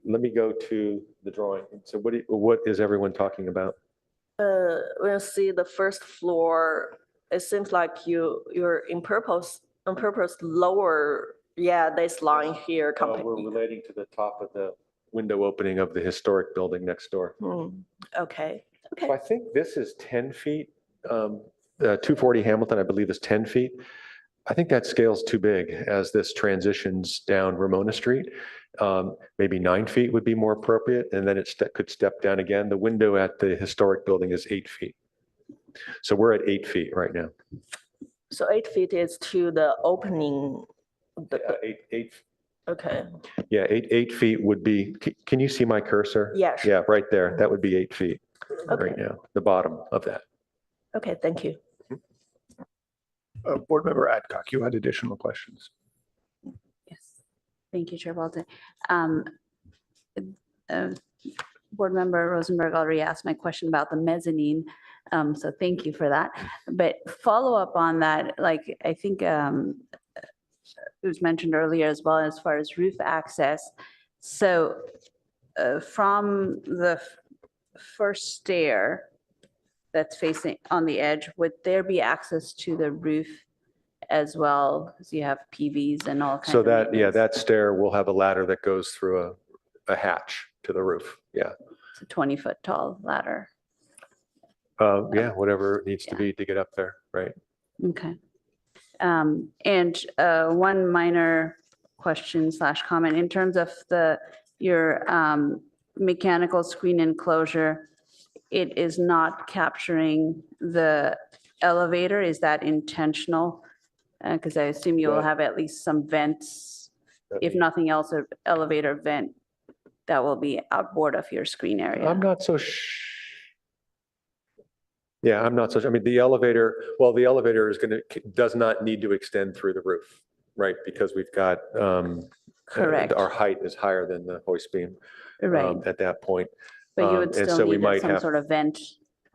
let me go to the drawing. So what is everyone talking about? When you see the first floor, it seems like you're on purpose lower, yeah, this line here. We're relating to the top of the window opening of the historic building next door. Okay, So I think this is 10 feet. 240 Hamilton, I believe, is 10 feet. I think that scale's too big as this transitions down Ramona Street. Maybe 9 feet would be more appropriate, and then it could step down again. The window at the historic building is 8 feet. So we're at 8 feet right now. So 8 feet is to the opening. Eight. Okay, Yeah, 8 feet would be, can you see my cursor? yeah, sure. Yeah, right there. That would be 8 feet Okay. right now, the bottom of that. Okay, thank you. Board Member Adcock, you had additional questions. Yes, thank you, Chair Walton. Board Member Rosenberg already asked my question about the mezzanine, so thank you for that. But follow up on that, like, I think it was mentioned earlier as well, as far as roof access. So from the first stair that's facing on the edge, would there be access to the roof as well? Because you have PVs and all kinds So of. that, yeah, maintenance. that stair will have a ladder that goes through a hatch to the roof. Yeah. It's a 20-foot tall ladder. Yeah, whatever it needs to be to get up there, right? Okay. And one minor question / comment in terms of your mechanical screen enclosure, it is not capturing the elevator. Is that intentional? Because I assume you will have at least some vents, if nothing else, an elevator vent that will be outboard of your screen area. I'm not so Yeah, I'm not so, I mean, the elevator does not need to extend through the roof, right? Because we've got, Correct. our height is higher than the hoist beam. Right. At that point. But you would and so still we need might some have- sort of vent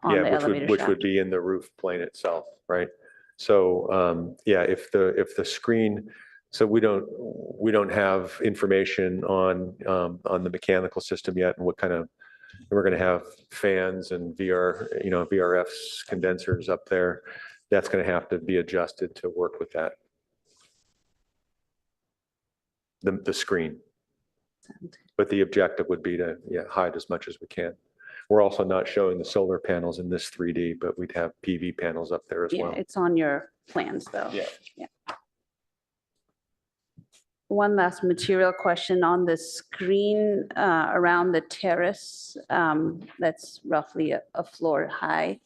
on the elevator which would shaft. be in the roof plane itself, right? So, yeah, if the screen, so we don't have information on the mechanical system yet and what kind of, we're going to have fans and VRFs, condensers up there. That's going to have to be adjusted to work with that. The screen. But the objective would be to hide as much as we can. We're also not showing the solar panels in this 3D, but we'd have PV panels up there as Yeah, well. it's on your plans though. Yeah. One last material question on the screen around the terrace, that's roughly a floor high.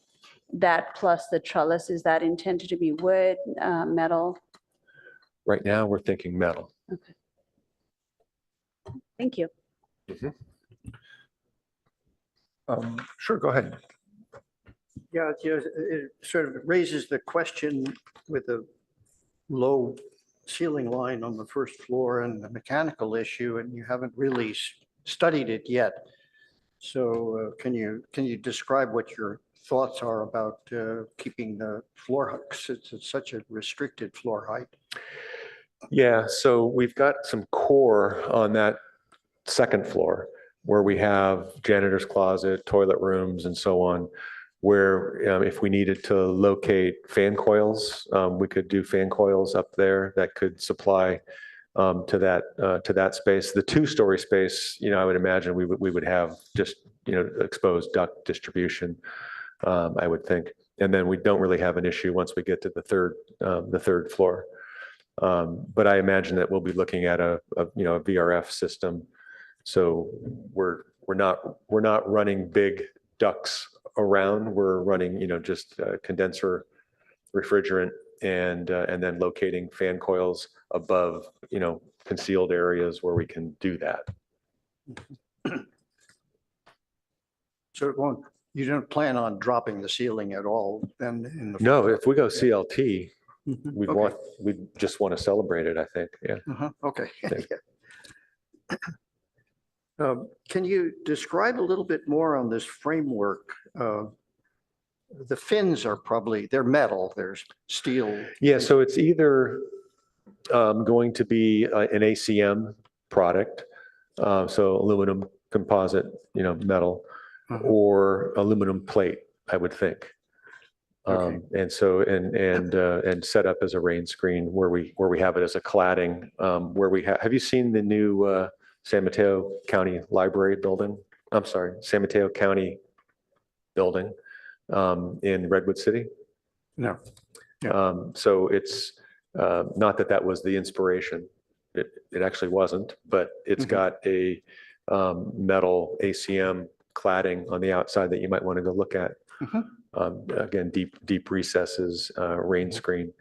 That plus the trellis, is that intended to be wood, metal? Right now, we're thinking metal. Thank you. Sure, go ahead. Yeah, it sort of raises the question with the low ceiling line on the first floor and the mechanical issue, and you haven't really studied it yet. So can you describe what your thoughts are about keeping the floor height? It's such a restricted floor height. Yeah, so we've got some core on that second floor where we have janitor's closet, toilet rooms, and so on, where if we needed to locate fan coils, we could do fan coils up there that could supply to that space. The two-story space, I would imagine we would have just exposed duct distribution, I would think, and then we don't really have an issue once we get to the third floor. But I imagine that we'll be looking at a VRF system. So we're not running big ducts around. We're running just condenser refrigerant and then locating fan coils above concealed areas where we can do that. So you don't plan on dropping the ceiling at all then in the? No, if we go CLT, Mhm, we okay. just want to celebrate it, I think. Yeah. Okay. Yeah. Can you describe a little bit more on this framework? The fins are they're metal, there's steel. Yeah, so it's either going to be an ACM product, so aluminum composite, metal, or aluminum plate, I would think. Okay. And so and set up as a rain screen where we have it as a cladding. Where we have you seen the new San Mateo County Library building? I'm sorry, San Mateo County building in Redwood City? No. So it's not that was the inspiration. It actually wasn't, but it's got a metal ACM cladding on the outside that you might want to go look at. Again, deep recesses, rain screen.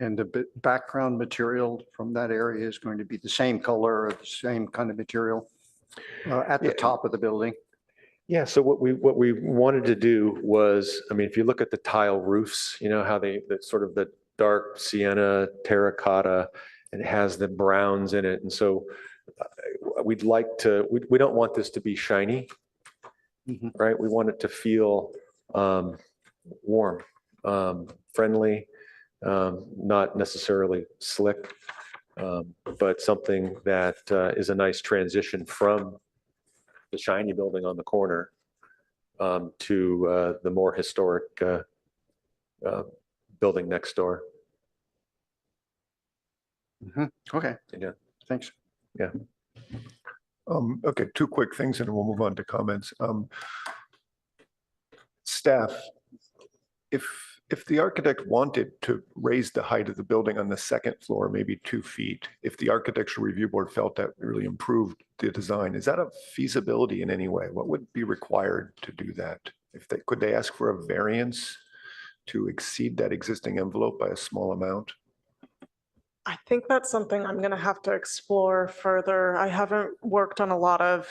And the background material from that area is going to be the same color or the same kind of material at the top of the building? Yeah, so what we wanted to do was, if you look at the tile roofs, how that sort of the dark sienna terracotta, and it has the browns in it. And so we'd like to, we don't want this to be shiny, right? We want it to feel warm, friendly, not necessarily slick, but something that is a nice transition from the shiny building on the corner to the more historic building next door. Okay. Yeah. Thanks. Yeah. Okay, two quick things and then we'll move on to comments. Staff, if the architect wanted to raise the height of the building on the second floor, maybe 2 feet, if the architectural review board felt that really improved the design, is that a feasibility in any way? What would be required to do that? Could they ask for a variance to exceed that existing envelope by a small amount? I think that's something I'm going to have to explore further. I haven't worked on a lot of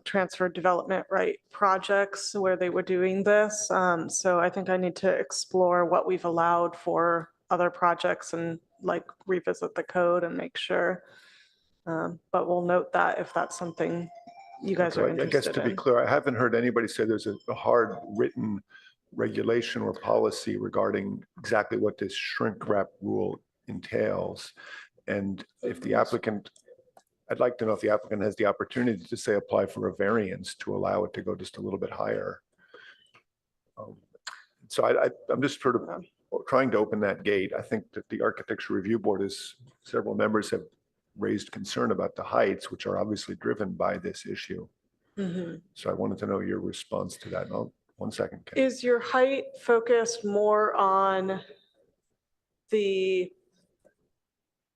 transfer development right projects where they were doing this. So I think I need to explore what we've allowed for other projects and revisit the code and make sure. But we'll note that if that's something you guys are I guess interested to be in. clear, I haven't heard anybody say there's a hard written regulation or policy regarding exactly what this shrink wrap rule entails. And if the applicant, I'd like to know if the applicant has the opportunity to say apply for a variance to allow it to go just a little bit higher. So I'm just sort of trying to open that gate. I think that the architecture review board several members have raised concern about the heights, which are obviously driven by this issue. So I wanted to know your response to that. Oh, 1 second. Ken. Is your height focused more on the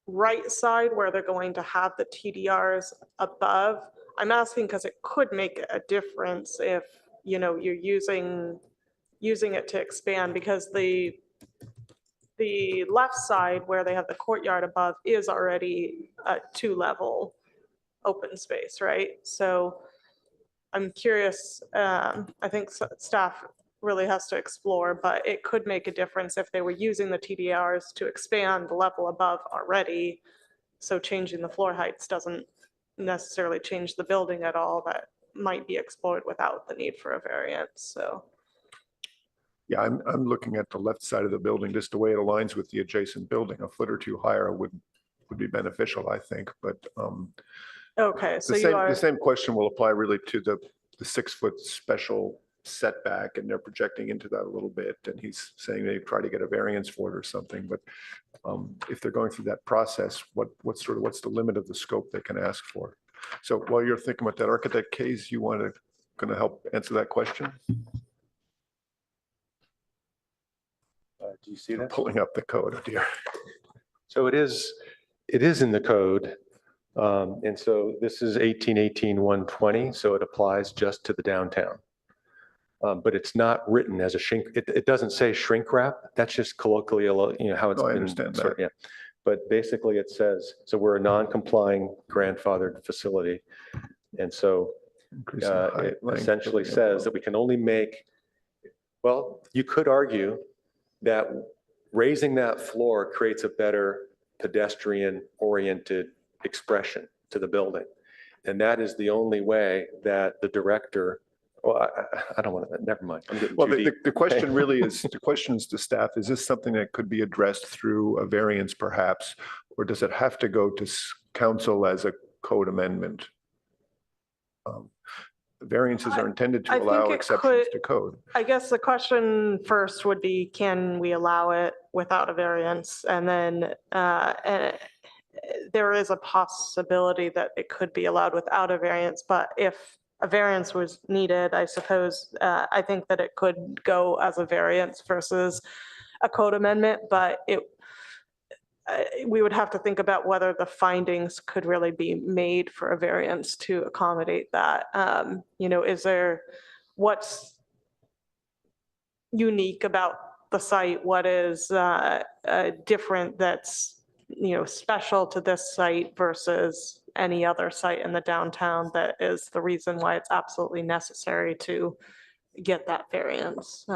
right side where they're going to have the TDRs above? I'm asking because it could make a difference if, you're using it to expand, because the left side where they have the courtyard above is already a 2-level open space, right? So I'm curious, I think staff really has to explore, but it could make a difference if they were using the TDRs to expand the level above already. So changing the floor heights doesn't necessarily change the building at all. That might be explored without the need for a variance, so. Yeah, I'm looking at the left side of the building, just the way it aligns with the adjacent building. A foot or two higher would be beneficial, I think, but Okay, so the same question will apply really to the 6-foot special setback, and they're projecting into that a little bit, and he's saying they try to get a variance for it or something, but if they're going through that process, what's the limit of the scope they can ask for? So while you're thinking about that, Architect Kays, you going to help answer that question? Do you see I'm that? pulling up the code, oh dear. So it is in the code. And so this is 1818-120, so it applies just to the downtown. But it's not written as a shrink. It doesn't say shrink wrap. That's just colloquially, how it's No, I been. understand sort of- that. Yeah. But basically it says, so we're a non-complying grandfathered facility. And so Increase the height, it length, essentially building says envelope. that we can only make, well, you could argue that raising that floor creates a better pedestrian-oriented expression to the building. And that is the only way that the director, well, I don't want to, never mind. I'm getting Well, too deep. the question really is, the question is to staff, is this something that could be addressed through a variance perhaps, or does it have to go to council as a code amendment? Variances are intended to I think allow it exceptions could- to code. I guess the question first would be, can we allow it without a variance? And then there is a possibility that it could be allowed without a variance, but if a variance was needed, I suppose, I think that it could go as a variance versus a code amendment, but we would have to think about whether the findings could really be made for a variance to accommodate that. What's unique about the site? What is different that's, special to this site versus any other site in the downtown that is the reason why it's absolutely necessary to get that variance?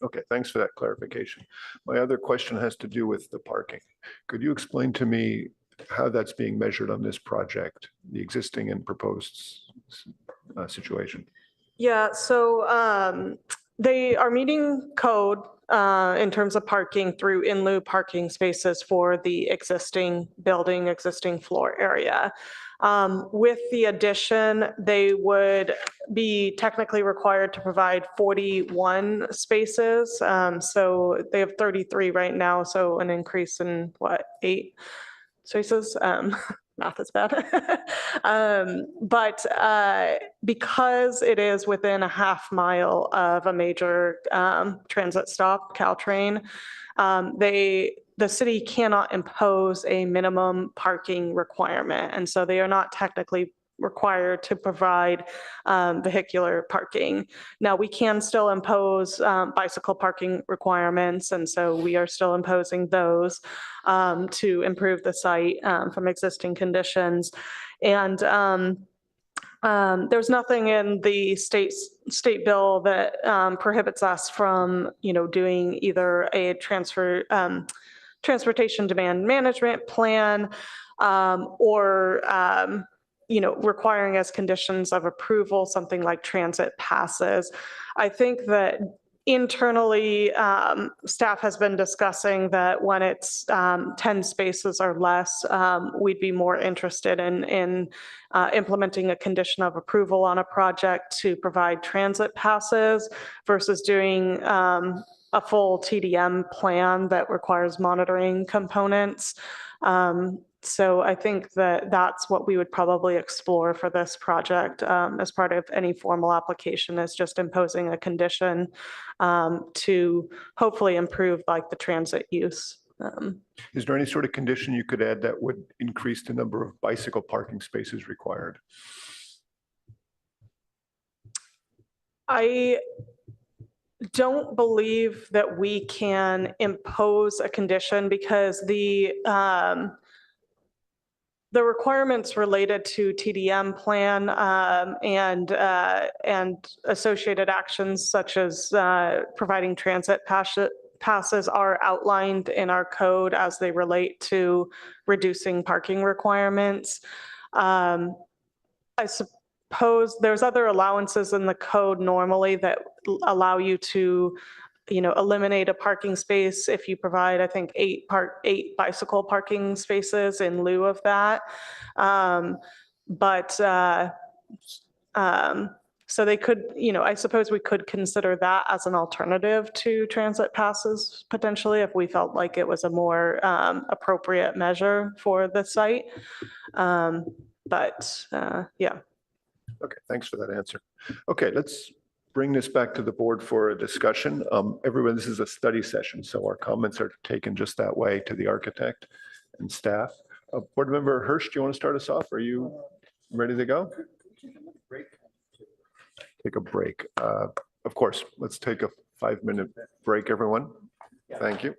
Okay, thanks for that clarification. My other question has to do with the parking. Could you explain to me how that's being measured on this project, the existing and proposed situation? Yeah, so they are meeting code in terms of parking through in lieu parking spaces for the existing building, existing floor area. With the addition, they would be technically required to provide 41 spaces. So they have 33 right now, so an increase in 8 spaces? Math is bad. But because it is within a half mile of a major transit stop, Caltrain, the city cannot impose a minimum parking requirement. And so they are not technically required to provide vehicular parking. Now, we can still impose bicycle parking requirements, and so we are still imposing those to improve the site from existing conditions. And there's nothing in the state bill that prohibits us from, doing either a transportation demand management plan or requiring as conditions of approval, something like transit passes. I think that internally, staff has been discussing that when it's 10 spaces or less, we'd be more interested in implementing a condition of approval on a project to provide transit passes versus doing a full TDM plan that requires monitoring components. So I think that that's what we would probably explore for this project as part of any formal application, is just imposing a condition to hopefully improve like the transit use. Is there any sort of condition you could add that would increase the number of bicycle parking spaces required? I don't believe that we can impose a condition because the requirements related to TDM plan and associated actions such as providing transit passes are outlined in our code as they relate to reducing parking requirements. I suppose there's other allowances in the code normally that allow you to eliminate a parking space if you provide, I think, 8 bicycle parking spaces in lieu of that. So they could, I suppose we could consider that as an alternative to transit passes potentially if we felt like it was a more appropriate measure for the site. Yeah. Okay, thanks for that answer. Okay, let's bring this back to the board for a discussion. Everyone, this is a study session, so our comments are taken just that way to the architect and staff. Board Member Hirsch, do you want to start us off? Are you ready to go? Take a break. Of course, let's take a 5-minute break, everyone. Thank you.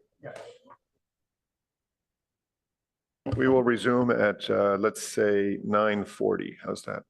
We will resume at, let's say, 9:40. How's that?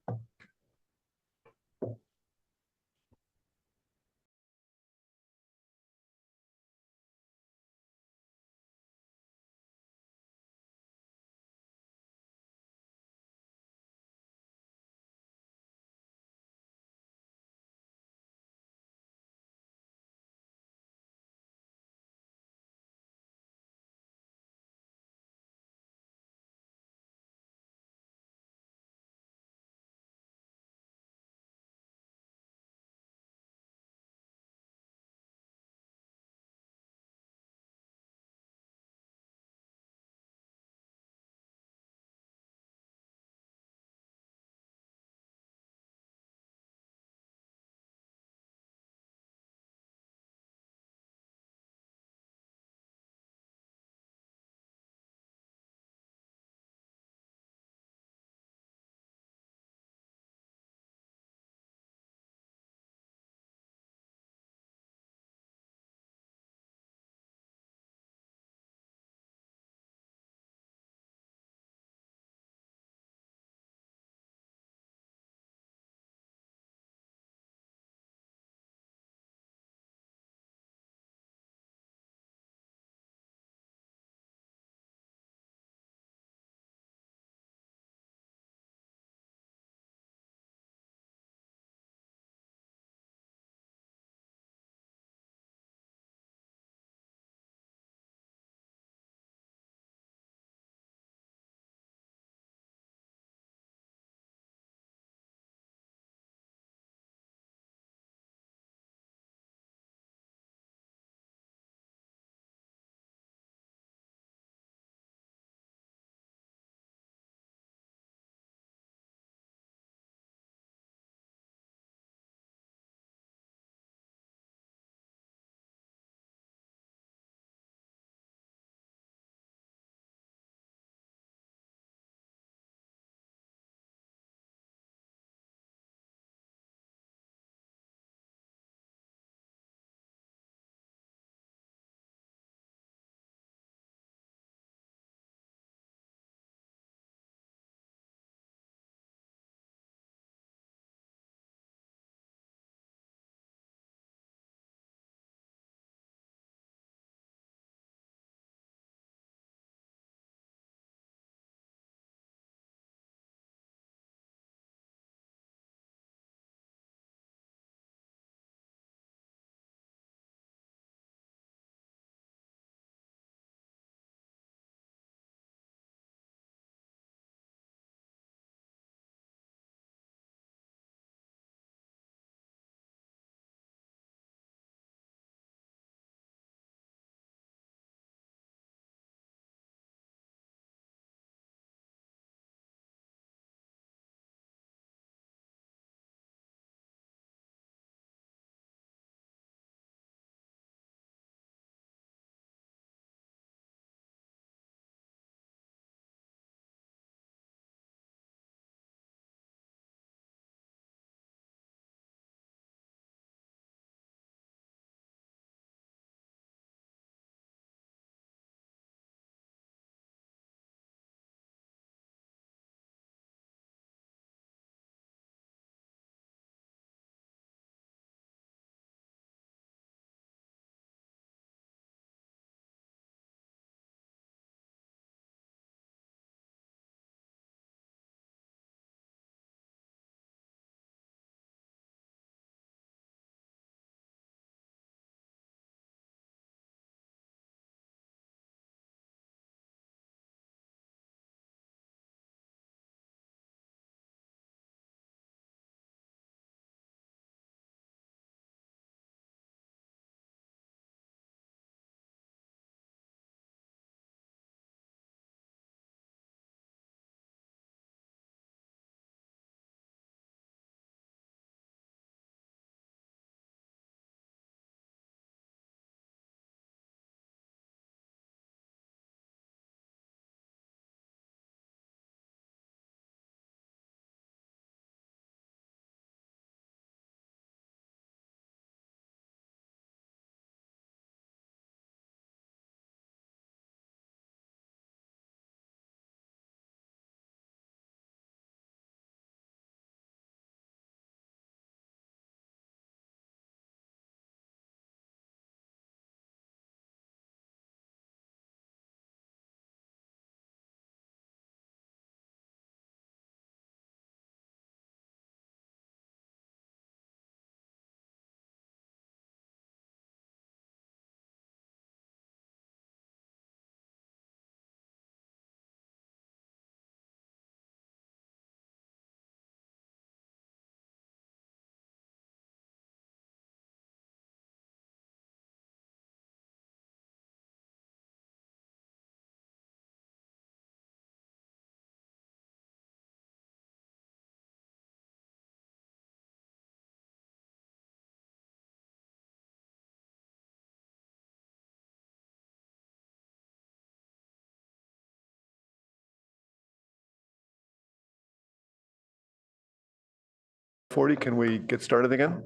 5:40, can we get started again?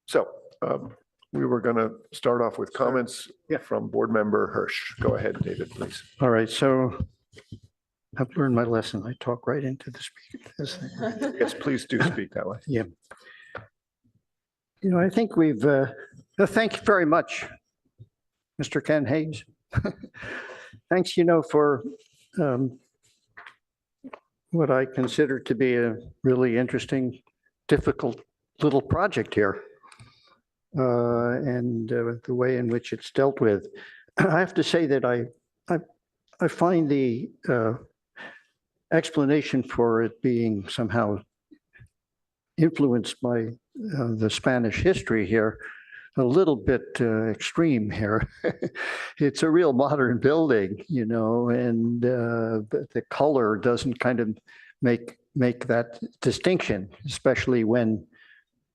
So we were going to start off with comments from Board Member Hirsch. Go ahead, David, please. All right, so I've learned my lesson. I talk right into the speaker. This thing. Yes, please do speak that way. Yeah. You know, I think we've, thank you very much, Mr. Ken Hayes. Thanks, for what I consider to be a really interesting, difficult little project here. And the way in which it's dealt with. I have to say that I find the explanation for it being somehow influenced by the Spanish history here a little bit extreme here. It's a real modern building, and the color doesn't kind of make that distinction, especially when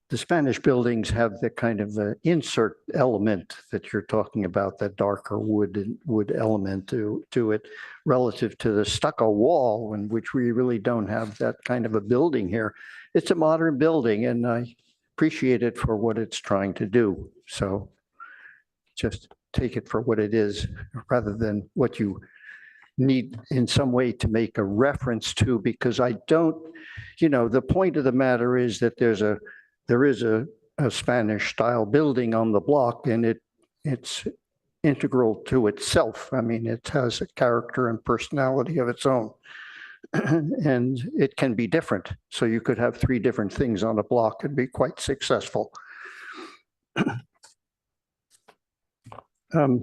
the Spanish buildings have the kind of insert element that you're talking about, that darker wood element to it relative to the stucco wall, in which we really don't have that kind of a building here. It's a modern building, and I appreciate it for what it's trying to do. So just take it for what it is, rather than what you need in some way to make a reference to, because I don't, the point of the matter is that there is a Spanish style building on the block, and it's integral to itself. I mean, it has a character and personality of its own, and it can be different. So you could have 3 different things on a block and be quite successful. I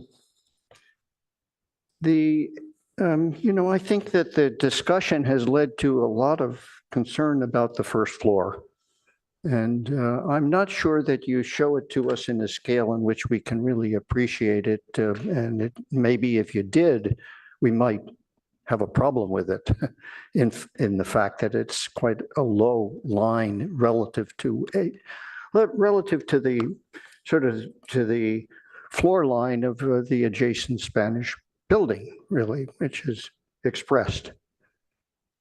think that the discussion has led to a lot of concern about the first floor. And I'm not sure that you show it to us in a scale in which we can really appreciate it. And maybe if you did, we might have a problem with it in the fact that it's quite a low line relative to the to the floor line of the adjacent Spanish building, really, which is expressed.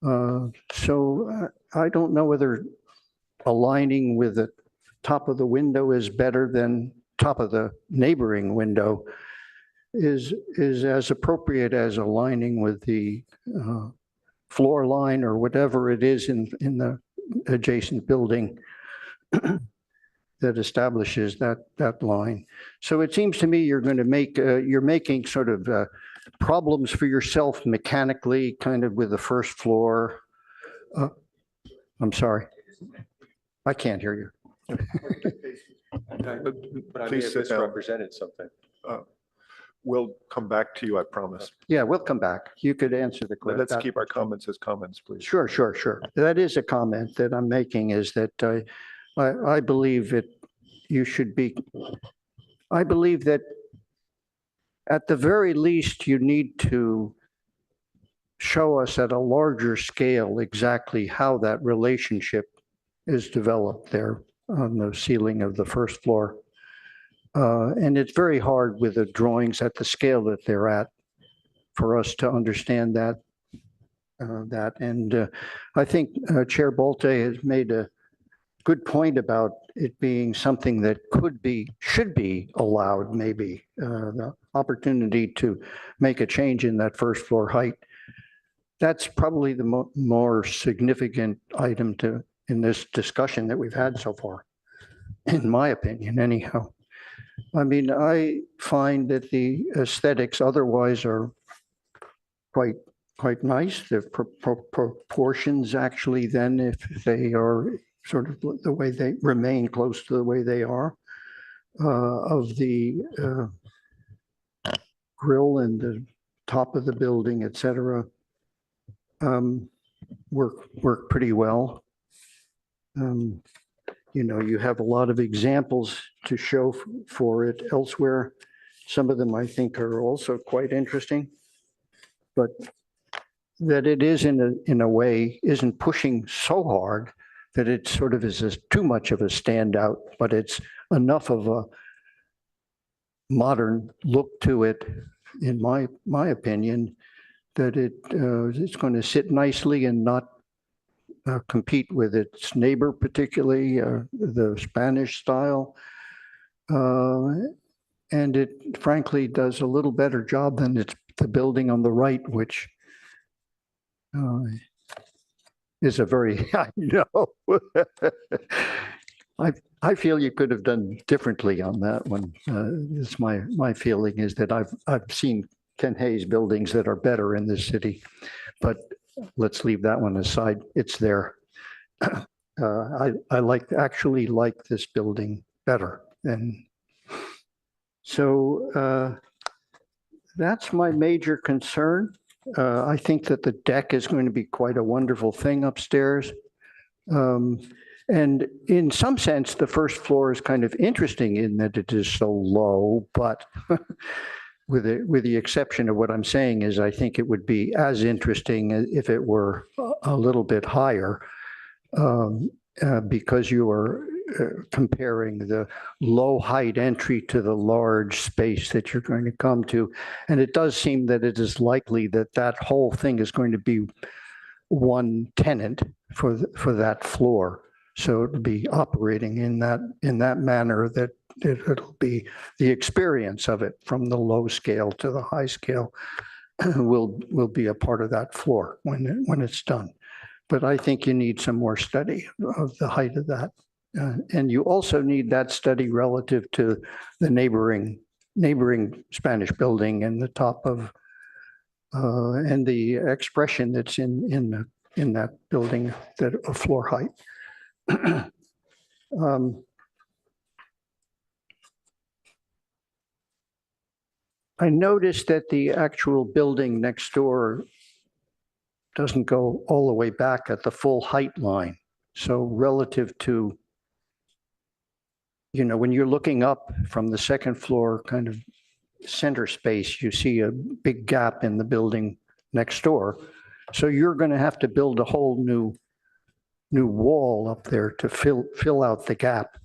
So I don't know whether aligning with the top of the window is better than top of the neighboring window is as appropriate as aligning with the floor line or whatever it is in the adjacent building that establishes that line. So it seems to me you're going to you're making sort of problems for yourself mechanically, kind of with the first floor. I'm sorry. I can't hear you. But I may Please have sit down. misrepresented something. We'll come back to you, I promise. Yeah, we'll come back. You could answer the question. Let's keep our comments as comments, please. Sure. That is a comment that I'm making, is that I believe that you should be, I believe that at the very least, you need to show us at a larger scale exactly how that relationship is developed there on the ceiling of the first floor. And it's very hard with the drawings at the scale that they're at for us to understand that. And I think Chair Bolte has made a good point about it being something that should be allowed, maybe, the opportunity to make a change in that first floor height. That's probably the more significant item in this discussion that we've had so far, in my opinion, anyhow. I mean, I find that the aesthetics otherwise are quite nice. The proportions actually, then, if they are sort of the way they remain close to the way they are, of the grill and the top of the building, et cetera, work pretty well. You have a lot of examples to show for it elsewhere. Some of them I think are also quite interesting, but that it is in a way isn't pushing so hard that it sort of is too much of a standout, but it's enough of a modern look to it, in my opinion, that it's going to sit nicely and not compete with its neighbor, particularly the Spanish style. And it frankly does a little better job than the building on the right, which is a very, I know. I feel you could have done differently on that one. It's my feeling is that I've seen Ken Hayes buildings that are better in this city, but let's leave that one aside. It's there. I actually like this building better. And so that's my major concern. I think that the deck is going to be quite a wonderful thing upstairs. And in some sense, the first floor is kind of interesting in that it is so low, but with the exception of what I'm saying is I think it would be as interesting if it were a little bit higher, because you are comparing the low height entry to the large space that you're going to come to. And it does seem that it is likely that that whole thing is going to be one tenant for that floor. So it'll be operating in that manner that it'll be the experience of it from the low scale to the high scale will be a part of that floor when it's done. But I think you need some more study of the height of that. And you also need that study relative to the neighboring Spanish building and the top of and the expression that's in that building, that a floor height. I noticed that the actual building next door doesn't go all the way back at the full height line. So relative to, when you're looking up from the second floor kind of center space, you see a big gap in the building next door. So you're going to have to build a whole new wall up there to fill out the gap.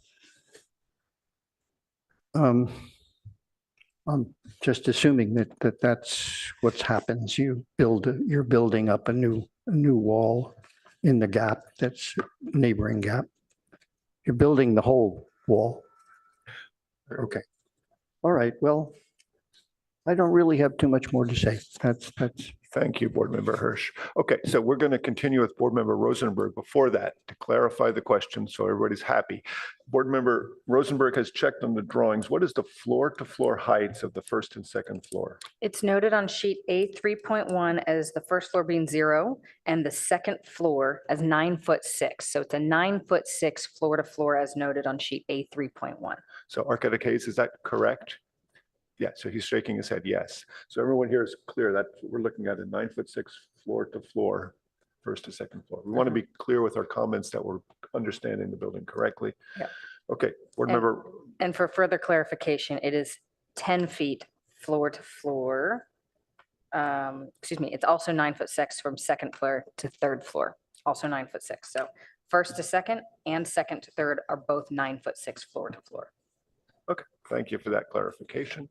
I'm just assuming that that's what happens. You're building up a new wall in the gap that's neighboring gap. You're building the whole wall. Okay. All right. Well, I don't really have too much more to say. That's. Thank you, Board Member Hirsch. Okay, so we're going to continue with Board Member Rosenberg. Before that, to clarify the question so everybody's happy. Board Member Rosenberg has checked on the drawings. What is the floor-to-floor heights of the first and second floor? It's noted on sheet A 3.1 as the first floor being 0 and the second floor as 9'6". So it's a 9'6" floor to floor as noted on sheet A 3.1. So Architect Hayes, is that correct? Yeah, so he's shaking his head yes. So everyone here is clear that we're looking at a 9'6" floor to floor, first to second floor. We want to be clear with our comments that we're understanding the building correctly. Yeah. Okay, Board Member. And for further clarification, it is 10 feet floor to floor. Excuse me, it's also 9'6" from second floor to third floor, also 9'6". So first to second and second to third are both 9'6" floor to floor. Okay, thank you for that clarification.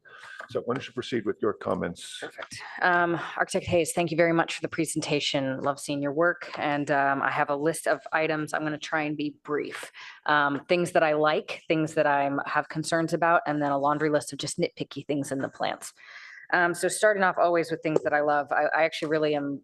So why don't you proceed with your comments? Perfect. Architect Hayes, thank you very much for the presentation. Love seeing your work. And I have a list of items. I'm going to try and be brief. Things that I like, things that I have concerns about, and then a laundry list of just nitpicky things in the plans. So starting off always with things that I love, I actually really am,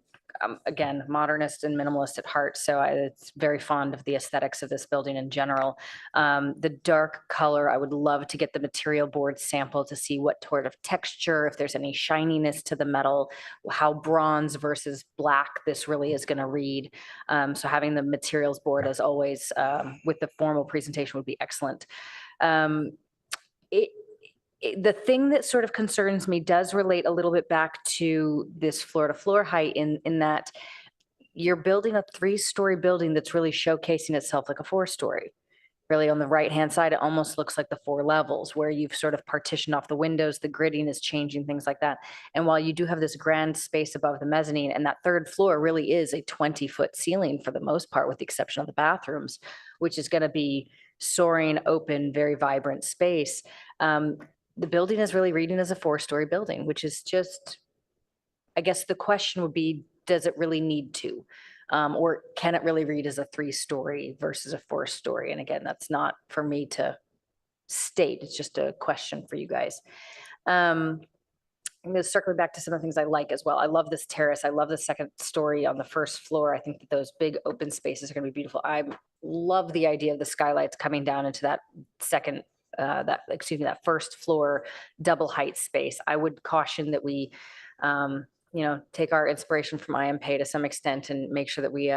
again, modernist and minimalist at heart. So it's very fond of the aesthetics of this building in general. The dark color, I would love to get the material board sample to see what sort of texture, if there's any shininess to the metal, how bronze versus black this really is going to read. So having the materials board as always with the formal presentation would be excellent. The thing that sort of concerns me does relate a little bit back to this floor to floor height in that you're building a 3-story building that's really showcasing itself like a 4-story. Really on the right-hand side, it almost looks like the 4 levels where you've sort of partitioned off the windows, the gridding is changing, things like that. And while you do have this grand space above the mezzanine, and that third floor really is a 20-foot ceiling for the most part, with the exception of the bathrooms, which is going to be soaring, open, very vibrant space. The building is really reading as a 4-story building, which is just, I guess the question would be, does it really need to? Or can it really read as a 3-story versus a 4-story? And again, that's not for me to state. It's just a question for you guys. I'm going to circle back to some of the things I like as well. I love this terrace. I love the second story on the first floor. I think that those big open spaces are going to be beautiful. I love the idea of the skylights coming down into that that first floor double height space. I would caution that we, take our inspiration from IMPay to some extent and make sure that we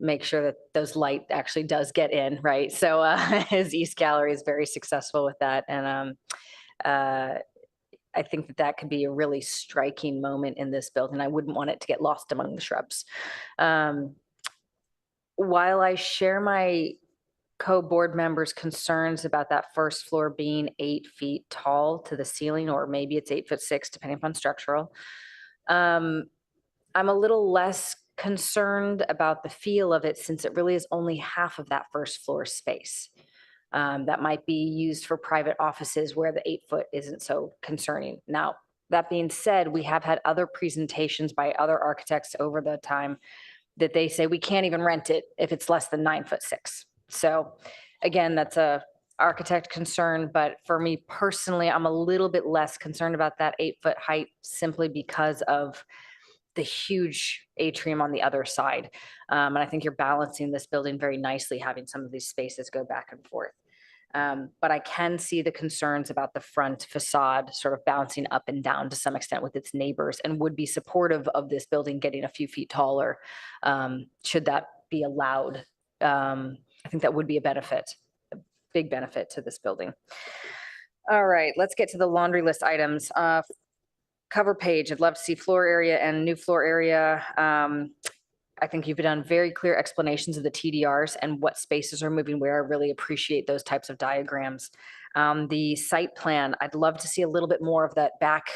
make sure that those light actually does get in, right? So his East Gallery is very successful with that. And I think that that could be a really striking moment in this building. I wouldn't want it to get lost among the shrubs. While I share my co-board members' concerns about that first floor being 8 feet tall to the ceiling, or maybe it's 8'6", depending upon structural, I'm a little less concerned about the feel of it, since it really is only half of that first floor space. That might be used for private offices where the 8 foot isn't so concerning. Now, that being said, we have had other presentations by other architects over the time that they say we can't even rent it if it's less than 9'6". So again, that's a architect concern, but for me personally, I'm a little bit less concerned about that 8 foot height, simply because of the huge atrium on the other side. And I think you're balancing this building very nicely, having some of these spaces go back and forth. But I can see the concerns about the front facade sort of bouncing up and down to some extent with its neighbors, and would be supportive of this building getting a few feet taller, should that be allowed. I think that would be a benefit, a big benefit to this building. All right, let's get to the laundry list items. Cover page, I'd love to see floor area and new floor area. I think you've done very clear explanations of the TDRs and what spaces are moving where. I really appreciate those types of diagrams. The site plan, I'd love to see a little bit more of that back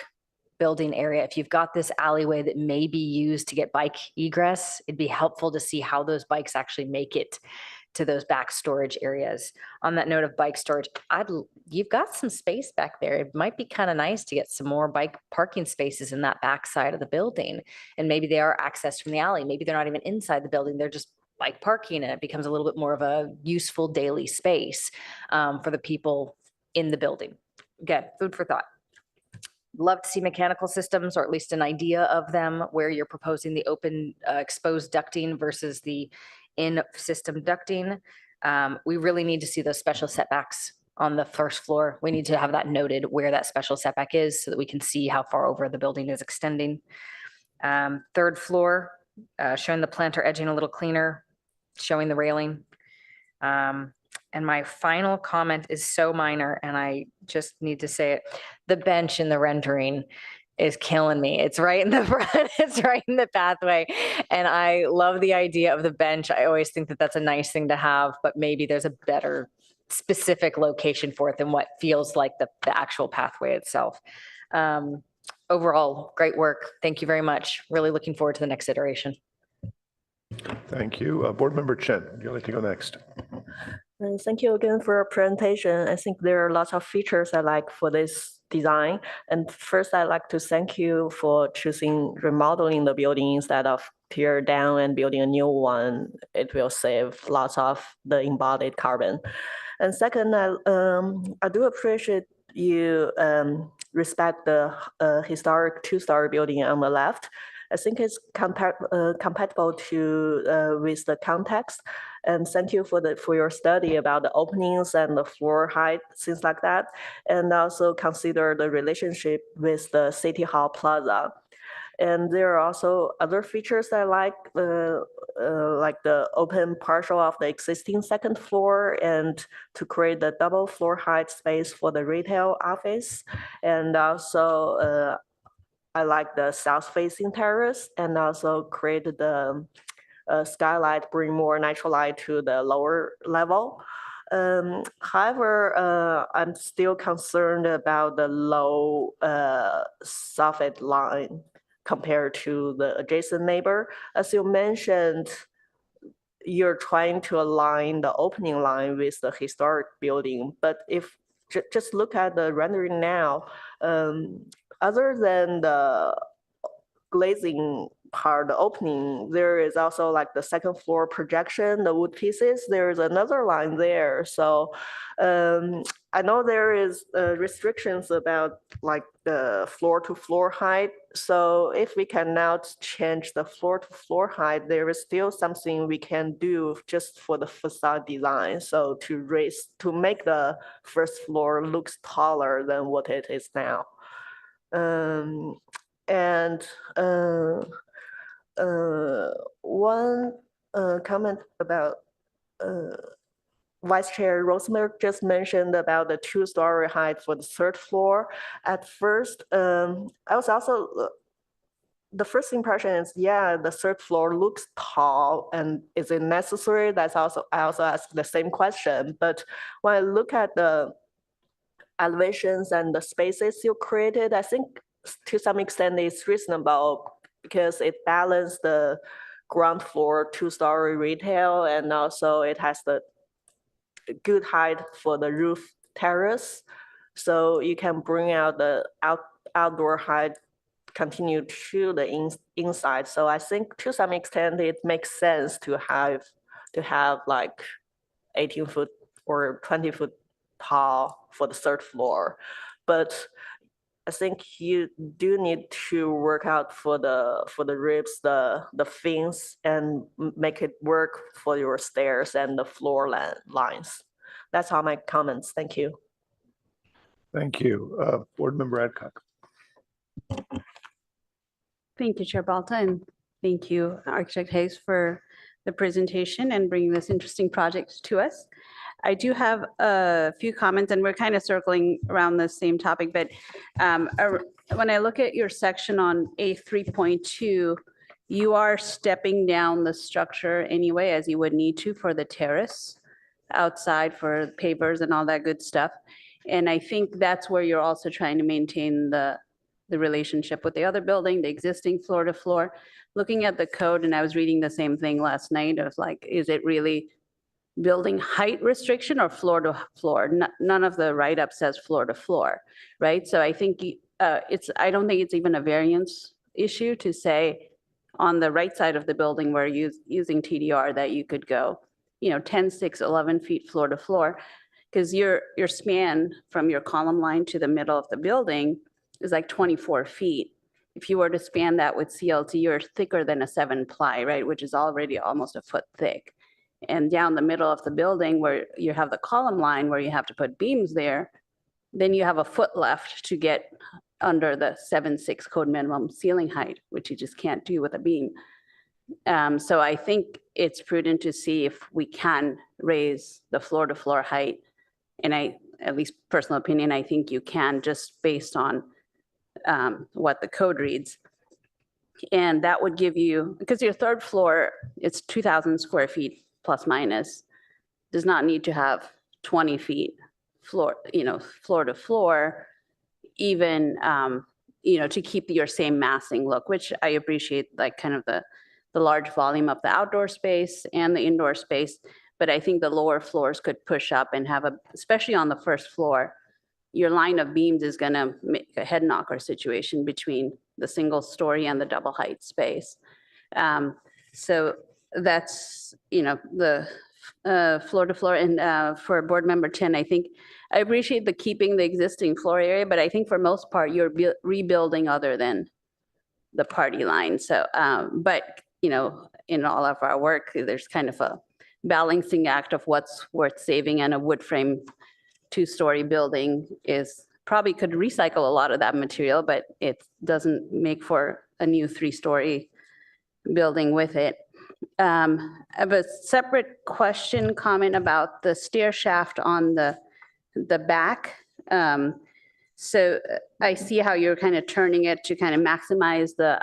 building area. If you've got this alleyway that may be used to get bike egress, it'd be helpful to see how those bikes actually make it to those back storage areas. On that note of bike storage, you've got some space back there. It might be kind of nice to get some more bike parking spaces in that back side of the building. And maybe they are accessed from the alley. Maybe they're not even inside the building. They're just bike parking, and it becomes a little bit more of a useful daily space for the people in the building. Again, food for thought. Love to see mechanical systems, or at least an idea of them, where you're proposing the open exposed ducting versus the in-system ducting. We really need to see those special setbacks on the first floor. We need to have that noted where that special setback is, so that we can see how far over the building is extending. Third floor, showing the planter edging a little cleaner, showing the railing. And my final comment is so minor, and I just need to say it. The bench in the rendering is killing me. It's right in the front. It's right in the pathway. And I love the idea of the bench. I always think that that's a nice thing to have, but maybe there's a better specific location for it than what feels like the actual pathway itself. Overall, great work. Thank you very much. Really looking forward to the next iteration. Thank you. Board Member Chen, would you like to go next? Thank you again for your presentation. I think there are lots of features I like for this design. And first, I'd like to thank you for choosing remodeling the building instead of tear down and building a new one. It will save lots of the embodied carbon. And second, I do appreciate you respect the historic 2-story building on the left. I think it's compatible to with the context. And thank you for your study about the openings and the floor height, things like that. And also consider the relationship with the City Hall Plaza. And there are also other features I like the open partial of the existing second floor, and to create the double floor height space for the retail office. And also I like the south-facing terrace, and also create the skylight, bring more natural light to the lower level. However, I'm still concerned about the low soffit line compared to the adjacent neighbor. As you mentioned, you're trying to align the opening line with the historic building, but if just look at the rendering now, other than the glazing part, the opening, there is also like the second floor projection, the wood pieces, there's another line there. So I know there is restrictions about like the floor to floor height. So if we can now change the floor to floor height, there is still something we can do just for the facade design. So to make the first floor looks taller than what it is now. And one comment about Vice Chair Rosenberg just mentioned about the two-story height for the third floor. At first, I was also, the first impression is, yeah, the third floor looks tall, and is it necessary? I also asked the same question. But when I look at the elevations and the spaces you created, I think to some extent it's reasonable because it balanced the ground floor two-story retail, and also it has the good height for the roof terrace. So you can bring out the outdoor height continue to the inside. So I think to some extent it makes sense to have like 18-foot or 20-foot tall for the third floor. But I think you do need to work out for the ribs, the fins, and make it work for your stairs and the floor lines. That's all my comments. Thank you. Thank you. Board Member Adcock. Thank you, Chair Balta, and thank you, Architect Hayes, for the presentation and bringing this interesting project to us. I do have a few comments, and we're kind of circling around the same topic, but when I look at your section on A 3.2, you are stepping down the structure anyway, as you would need to for the terrace outside for pavers and all that good stuff. And I think that's where you're also trying to maintain the relationship with the other building, the existing floor to floor. Looking at the code, and I was reading the same thing last night, I was like, is it really building height restriction or floor to floor? None of the write-up says floor to floor, right? So I think I don't think it's even a variance issue to say on the right side of the building where you're using TDR that you could go, 10, 6, 11 feet floor to floor, because your span from your column line to the middle of the building is like 24 feet. If you were to span that with CLT, you're thicker than a 7-ply, right? Which is already almost a foot thick. And down the middle of the building where you have the column line where you have to put beams there, then you have a foot left to get under the 7.6 code minimum ceiling height, which you just can't do with a beam. So I think it's prudent to see if we can raise the floor to floor height. And at least personal opinion, I think you can, just based on what the code reads. And that would give you, because your third floor, it's 2,000 square feet plus minus, does not need to have 20 feet floor, floor to floor, even, to keep your same massing look, which I appreciate, like kind of the large volume of the outdoor space and the indoor space. But I think the lower floors could push up and have especially on the first floor, your line of beams is going to make a head knocker situation between the single story and the double height space. So that's, the floor to floor. And for board member 10, I think I appreciate the keeping the existing floor area, but I think for most part, you're rebuilding other than the party line. So, but, in all of our work, there's kind of a balancing act of what's worth saving, and a wood frame 2-story building probably could recycle a lot of that material, but it doesn't make for a new 3-story building with it. I have a separate comment about the stair shaft on the back. So I see how you're kind of turning it to kind of maximize the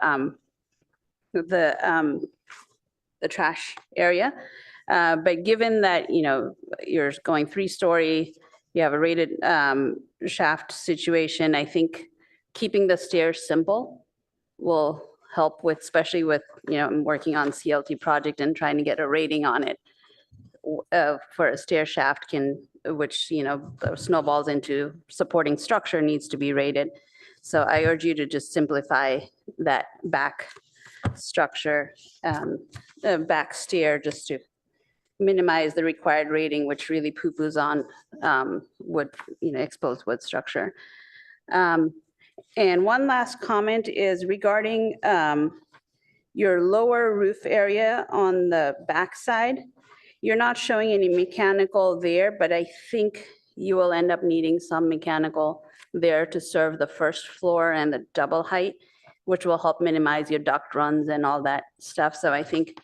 trash area. But given that, you're going 3-story, you have a rated shaft situation, I think keeping the stairs simple will help with, especially with, I'm working on CLT project and trying to get a rating on it for a stair shaft which, snowballs into supporting structure, needs to be rated. So I urge you to just simplify that back structure, back stair, just to minimize the required rating, which really poo-poos on wood, exposed wood structure. And one last comment is regarding your lower roof area on the backside. You're not showing any mechanical there, but I think you will end up needing some mechanical there to serve the first floor and the double height, which will help minimize your duct runs and all that stuff. So I think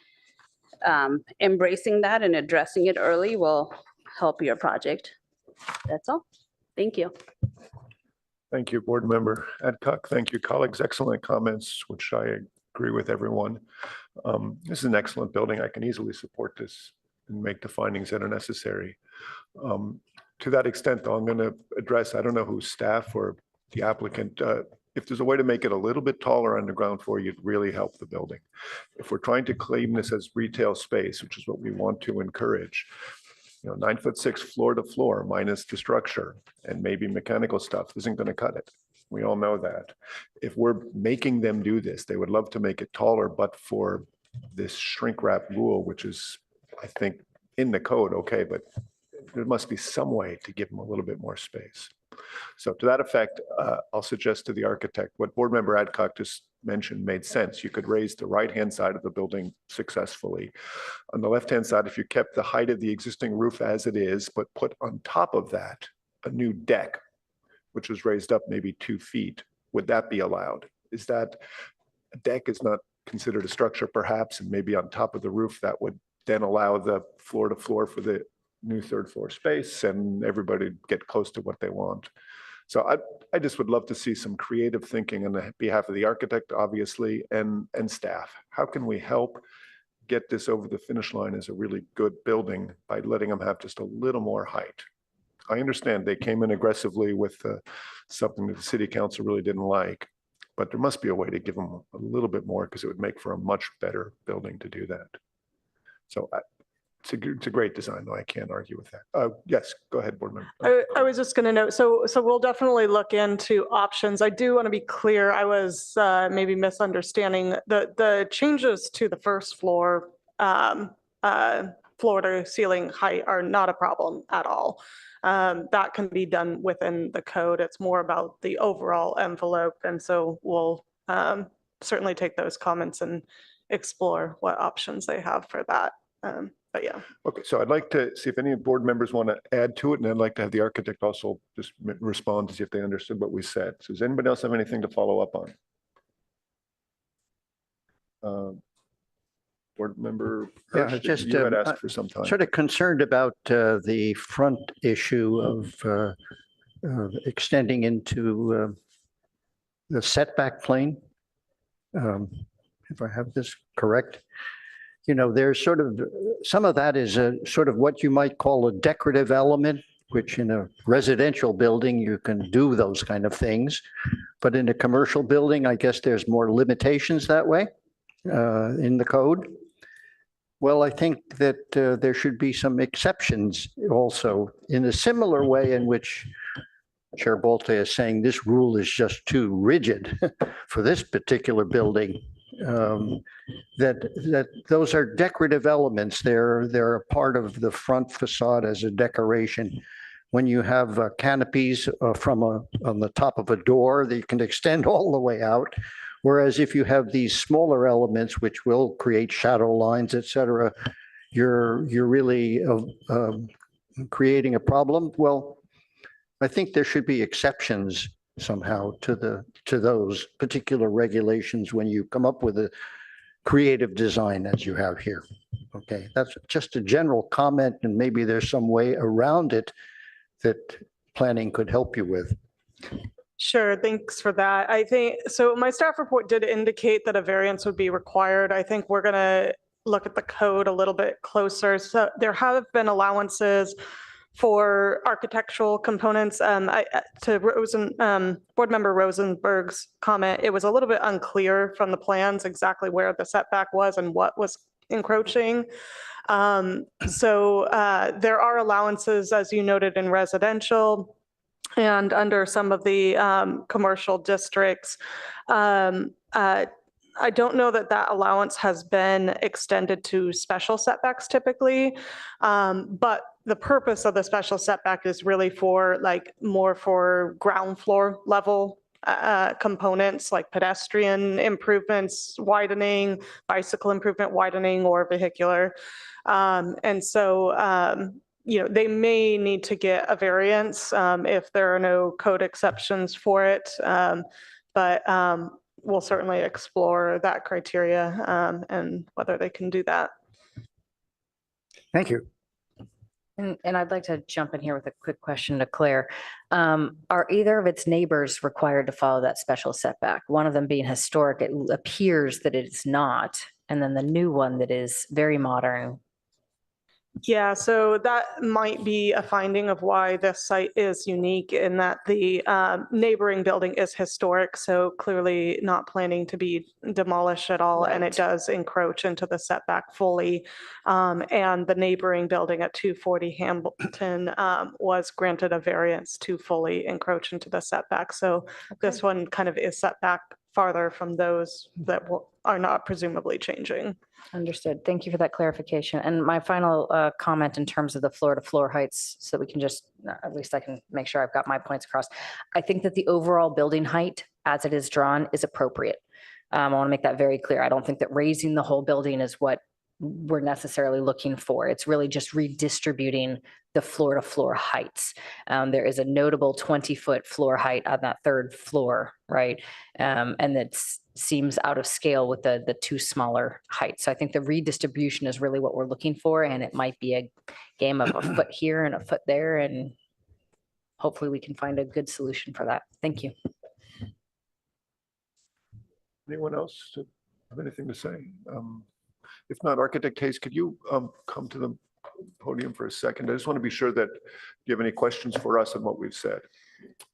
embracing that and addressing it early will help your project. That's all. Thank you. Thank you, Board Member Adcock. Thank you, colleagues. Excellent comments, which I agree with everyone. This is an excellent building. I can easily support this and make the findings that are necessary. To that extent, though, I'm going to address, I don't know who's staff or the applicant, if there's a way to make it a little bit taller on the ground floor, you'd really help the building. If we're trying to claim this as retail space, which is what we want to encourage, 9'6" floor to floor minus the structure and maybe mechanical stuff isn't going to cut it. We all know that. If we're making them do this, they would love to make it taller, but for this shrink wrap rule, which is, I think, in the code, okay, but there must be some way to give them a little bit more space. So to that effect, I'll suggest to the architect, what Board Member Adcock just mentioned made sense. You could raise the right-hand side of the building successfully. On the left-hand side, if you kept the height of the existing roof as it is, but put on top of that a new deck, which was raised up maybe 2 feet, would that be allowed? Is that a deck is not considered a structure perhaps, and maybe on top of the roof that would then allow the floor to floor for the new third floor space and everybody get close to what they want. So I just would love to see some creative thinking on the behalf of the architect, obviously, and staff. How can we help get this over the finish line as a really good building by letting them have just a little more height? I understand they came in aggressively with something that the city council really didn't like, but there must be a way to give them a little bit more because it would make for a much better building to do that. So it's a great design, though. I can't argue with that. Yes, go ahead, Board Member. I was just going to note, so we'll definitely look into options. I do want to be clear. I was maybe misunderstanding the changes to the first floor, floor to ceiling height are not a problem at all. That can be done within the code. It's more about the overall envelope. And so we'll certainly take those comments and explore what options they have for that. But yeah. Okay, so I'd like to see if any board members want to add to it, and I'd like to have the architect also just respond to see if they understood what we said. So does anybody else have anything to follow up on? Board Member Hirsch, just you had asked for some time. sort of concerned about the front issue of extending into the setback plane. If I have this correct. There's sort of, some of that is a sort of what you might call a decorative element, which in a residential building, you can do those kind of things. But in a commercial building, I guess there's more limitations that way in the code. Well, I think that there should be some exceptions also in a similar way in which Chair Bolte is saying this rule is just too rigid for this particular building. That those are decorative elements. They're a part of the front facade as a decoration. When you have canopies on the top of a door, they can extend all the way out. Whereas if you have these smaller elements, which will create shadow lines, et cetera, you're really creating a problem. Well, I think there should be exceptions somehow to those particular regulations when you come up with a creative design as you have here. Okay, that's just a general comment, and maybe there's some way around it that planning could help you with. Sure, thanks for that. I think, so my staff report did indicate that a variance would be required. I think we're gonna look at the code a little bit closer. So there have been allowances for architectural components. To Board Member Rosenberg's comment, it was a little bit unclear from the plans exactly where the setback was and what was encroaching. So there are allowances, as you noted, in residential and under some of the commercial districts. I don't know that that allowance has been extended to special setbacks typically. But the purpose of the special setback is really for like more for ground floor level components like pedestrian improvements, widening, bicycle improvement, widening, or vehicular. And so, they may need to get a variance if there are no code exceptions for it. But we'll certainly explore that criteria and whether they can do that. Thank you. And I'd like to jump in here with a quick question to Claire. Are either of its neighbors required to follow that special setback? One of them being historic, it appears that it's not. And then the new one that is very modern. Yeah, so that might be a finding of why this site is unique in that the neighboring building is historic, so clearly not planning to be demolished at all, and it Right. does encroach into the setback fully. And the neighboring building at 240 Hamilton was granted a variance to fully encroach into the setback. So this one kind of is set back farther from those that are not presumably changing. Understood. Thank you for that clarification. And my final comment in terms of the floor to floor heights, so we can just, at least I can make sure I've got my points across. I think that the overall building height as it is drawn is appropriate. I want to make that very clear. I don't think that raising the whole building is what we're necessarily looking for. It's really just redistributing the floor to floor heights. There is a notable 20-foot floor height on that third floor, right? And that seems out of scale with the two smaller heights. So I think the redistribution is really what we're looking for, and it might be a game of a foot here and a foot there, and hopefully we can find a good solution for that. Thank you. Anyone else have anything to say? If not, Architect Hayes, could you come to the podium for a second? I just want to be sure that you have any questions for us on what we've said.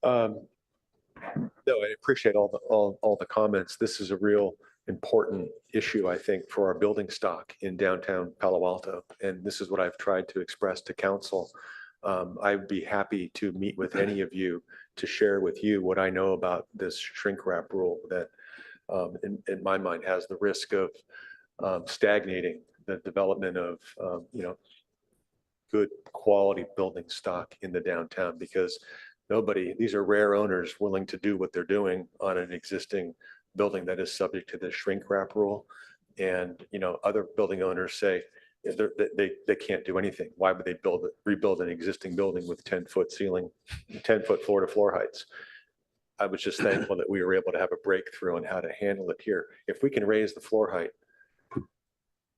No, I appreciate all the comments. This is a real important issue, I think, for our building stock in downtown Palo Alto. And this is what I've tried to express to council. I'd be happy to meet with any of you to share with you what I know about this shrink wrap rule that in my mind has the risk of stagnating the development of, good quality building stock in the downtown, because these are rare owners willing to do what they're doing on an existing building that is subject to the shrink wrap rule. And, other building owners say they can't do anything. Why would they rebuild an existing building with 10-foot ceiling, 10-foot floor to floor heights? I was just thankful that we were able to have a breakthrough on how to handle it here. If we can raise the floor height,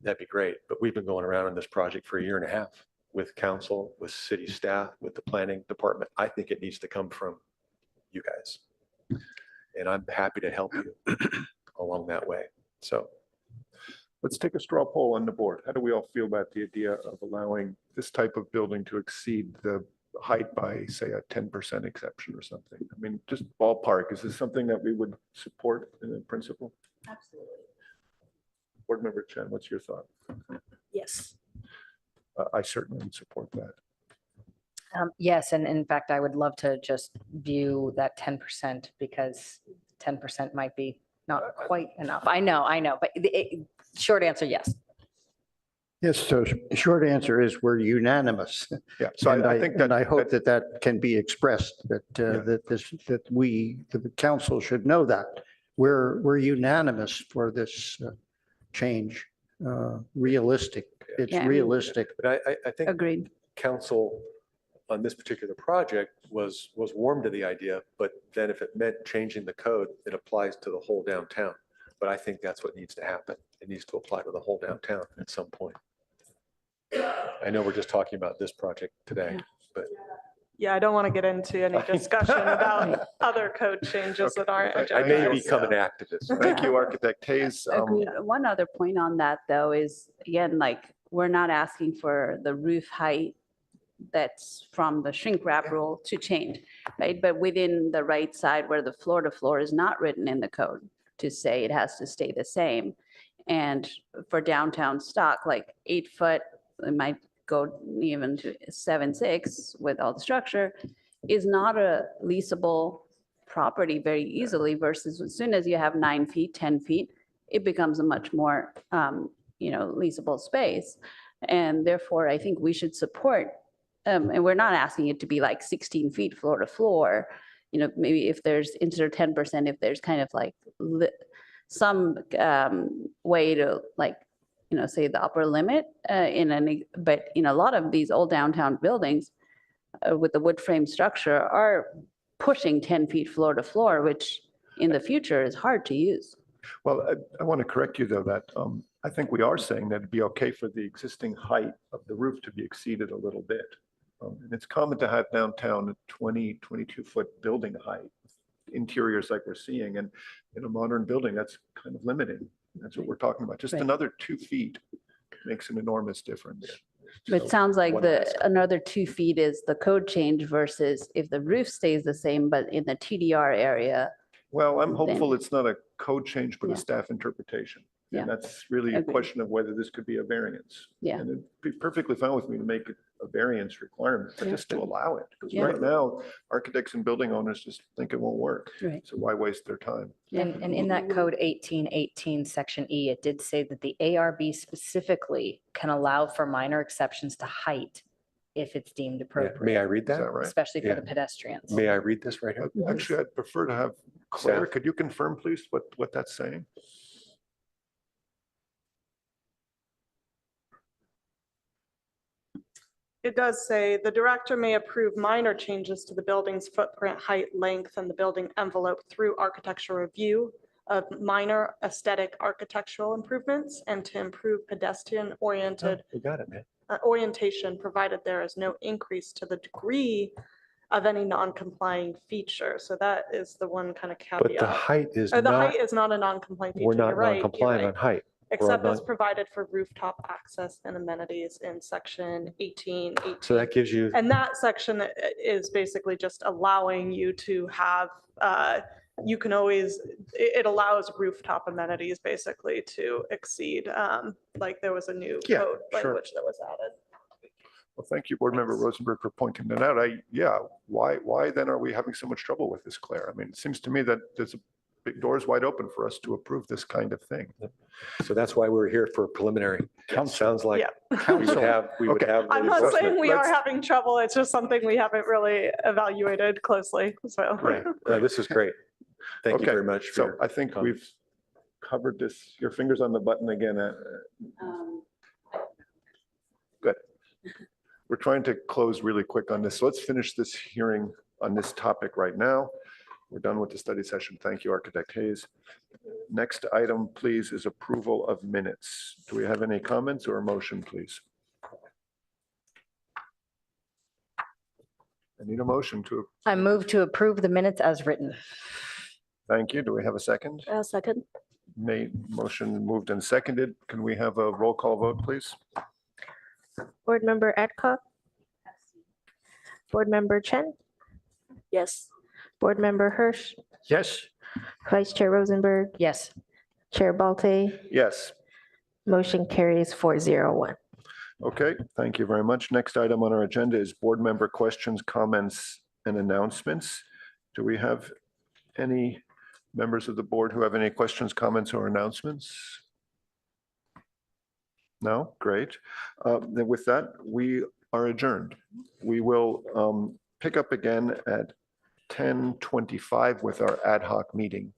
that'd be great. But we've been going around on this project for a year and a half with council, with city staff, with the planning department. I think it needs to come from you guys. And I'm happy to help you along that way. So Let's take a straw poll on the board. How do we all feel about the idea of allowing this type of building to exceed the height by, say, a 10% exception or something? I mean, just ballpark, is this something that we would support in principle? Absolutely. Board Member Chen, what's your thought? Yes. I certainly would support that. Yes, and in fact, I would love to just view that 10% because 10% might be not quite enough. I know, but short answer, yes. Yes, so short answer is we're unanimous. Yeah, so And I think that. and I hope that can be expressed, that the council should know that. We're unanimous for this change, realistic. It's Yeah, I mean- realistic. but I think Agreed. council on this particular project was warm to the idea, but then if it meant changing the code, it applies to the whole downtown. But I think that's what needs to happen. It needs to apply to the whole downtown at some point. I know we're just talking about this project today, but Yeah, I don't want to get into any discussion about other code changes that aren't. I may agendized. become an activist. Thank you, Architect Hayes. Agreed. One other point on that, though, is again, like, we're not asking for the roof height that's from the shrink wrap rule to change, right? But within the right side where the floor to floor is not written in the code to say it has to stay the same. And for downtown stock, like 8 foot, it might go even to 7.6 with all the structure, is not a leasable property very easily versus as soon as you have 9 feet, 10 feet, it becomes a much more, leasable space. And therefore, I think we should support, and we're not asking it to be like 16 feet floor to floor. Maybe if there's, instead of 10%, if there's kind of like some way to like, say the upper limit but a lot of these old downtown buildings with the wood frame structure are pushing 10 feet floor to floor, which in the future is hard to use. Well, I want to correct you though, that I think we are saying that it'd be okay for the existing height of the roof to be exceeded a little bit. And it's common to have downtown a 20, 22-foot building height, interiors like we're seeing, and in a modern building, that's kind of limiting. That's what we're talking about. Just Right. another 2 feet makes an enormous difference. But it sounds like one last- another 2 feet is the code change versus if the roof stays the same, but in the TDR area. Well, I'm then- hopeful it's not a code change, but Yeah. a staff interpretation. Yeah. And that's really a Agreed. question of whether this could be a variance. Yeah. And it'd be perfectly fine with me to make it a variance requirement, but Yeah. just to allow it. Because Yeah. right now, architects and building owners just think it won't work. Right. So why waste their time? Yeah. And in that code 1818, section E, it did say that the ARB specifically can allow for minor exceptions to height if it's deemed Yeah, appropriate. may I read Is that? that right? Especially for Yeah. the pedestrians. May I read this right here? Actually, I'd prefer to have Claire. Could you confirm, please, what that's saying? It does say the director may approve minor changes to the building's footprint, height, length, and the building envelope through architectural review of minor aesthetic architectural improvements and to improve pedestrian oriented We got it, man. orientation, provided there is no increase to the degree of any non-complying feature. So that is the one kind of But the caveat. height is Or the not, height is not a non-compliant feature. we're You're not right, you're non-compliant on right. height. Except as non- provided for rooftop access and amenities in section 1818. So that gives you, And that section is basically just allowing you to have, you can always, it allows rooftop amenities basically to exceed, like there was a new Yeah, code sure. language that was added. Well, thank you, Board Member Rosenberg, for pointing that out. Why then are we having so much trouble with this, Claire? I mean, it seems to me that there's a big doors wide open for us to approve this kind of thing. so that's why we're here for preliminary. Sounds like Yeah. we would have, Okay. I'm the not saying we are Let's- having trouble. It's just something we haven't really evaluated closely, so. Right. This is great. Thank you Okay, very much. for So your I think comments. we've covered this. Your fingers on the button again. Good. We're trying to close really quick on this. So let's finish this hearing on this topic right now. We're done with the study session. Thank you, Architect Hayes. Next item, please, is approval of minutes. Do we have any comments or a motion, please? I need a motion to, I move to approve the minutes as written. thank you. Do we have a second? Second. Motion moved and seconded. Can we have a roll call vote, please? Board Member Adcock? Board Member Chen? Yes. Board Member Hirsch? Yes, Vice Chair Rosenberg? Yes. Chair Balte? Yes. Motion carries 401. Okay, thank you very much. Next item on our agenda is board member questions, comments, and announcements. Do we have any members of the board who have any questions, comments, or announcements? No? Great. Then with that, we are adjourned. We will pick up again at 10:25 with our ad hoc meeting.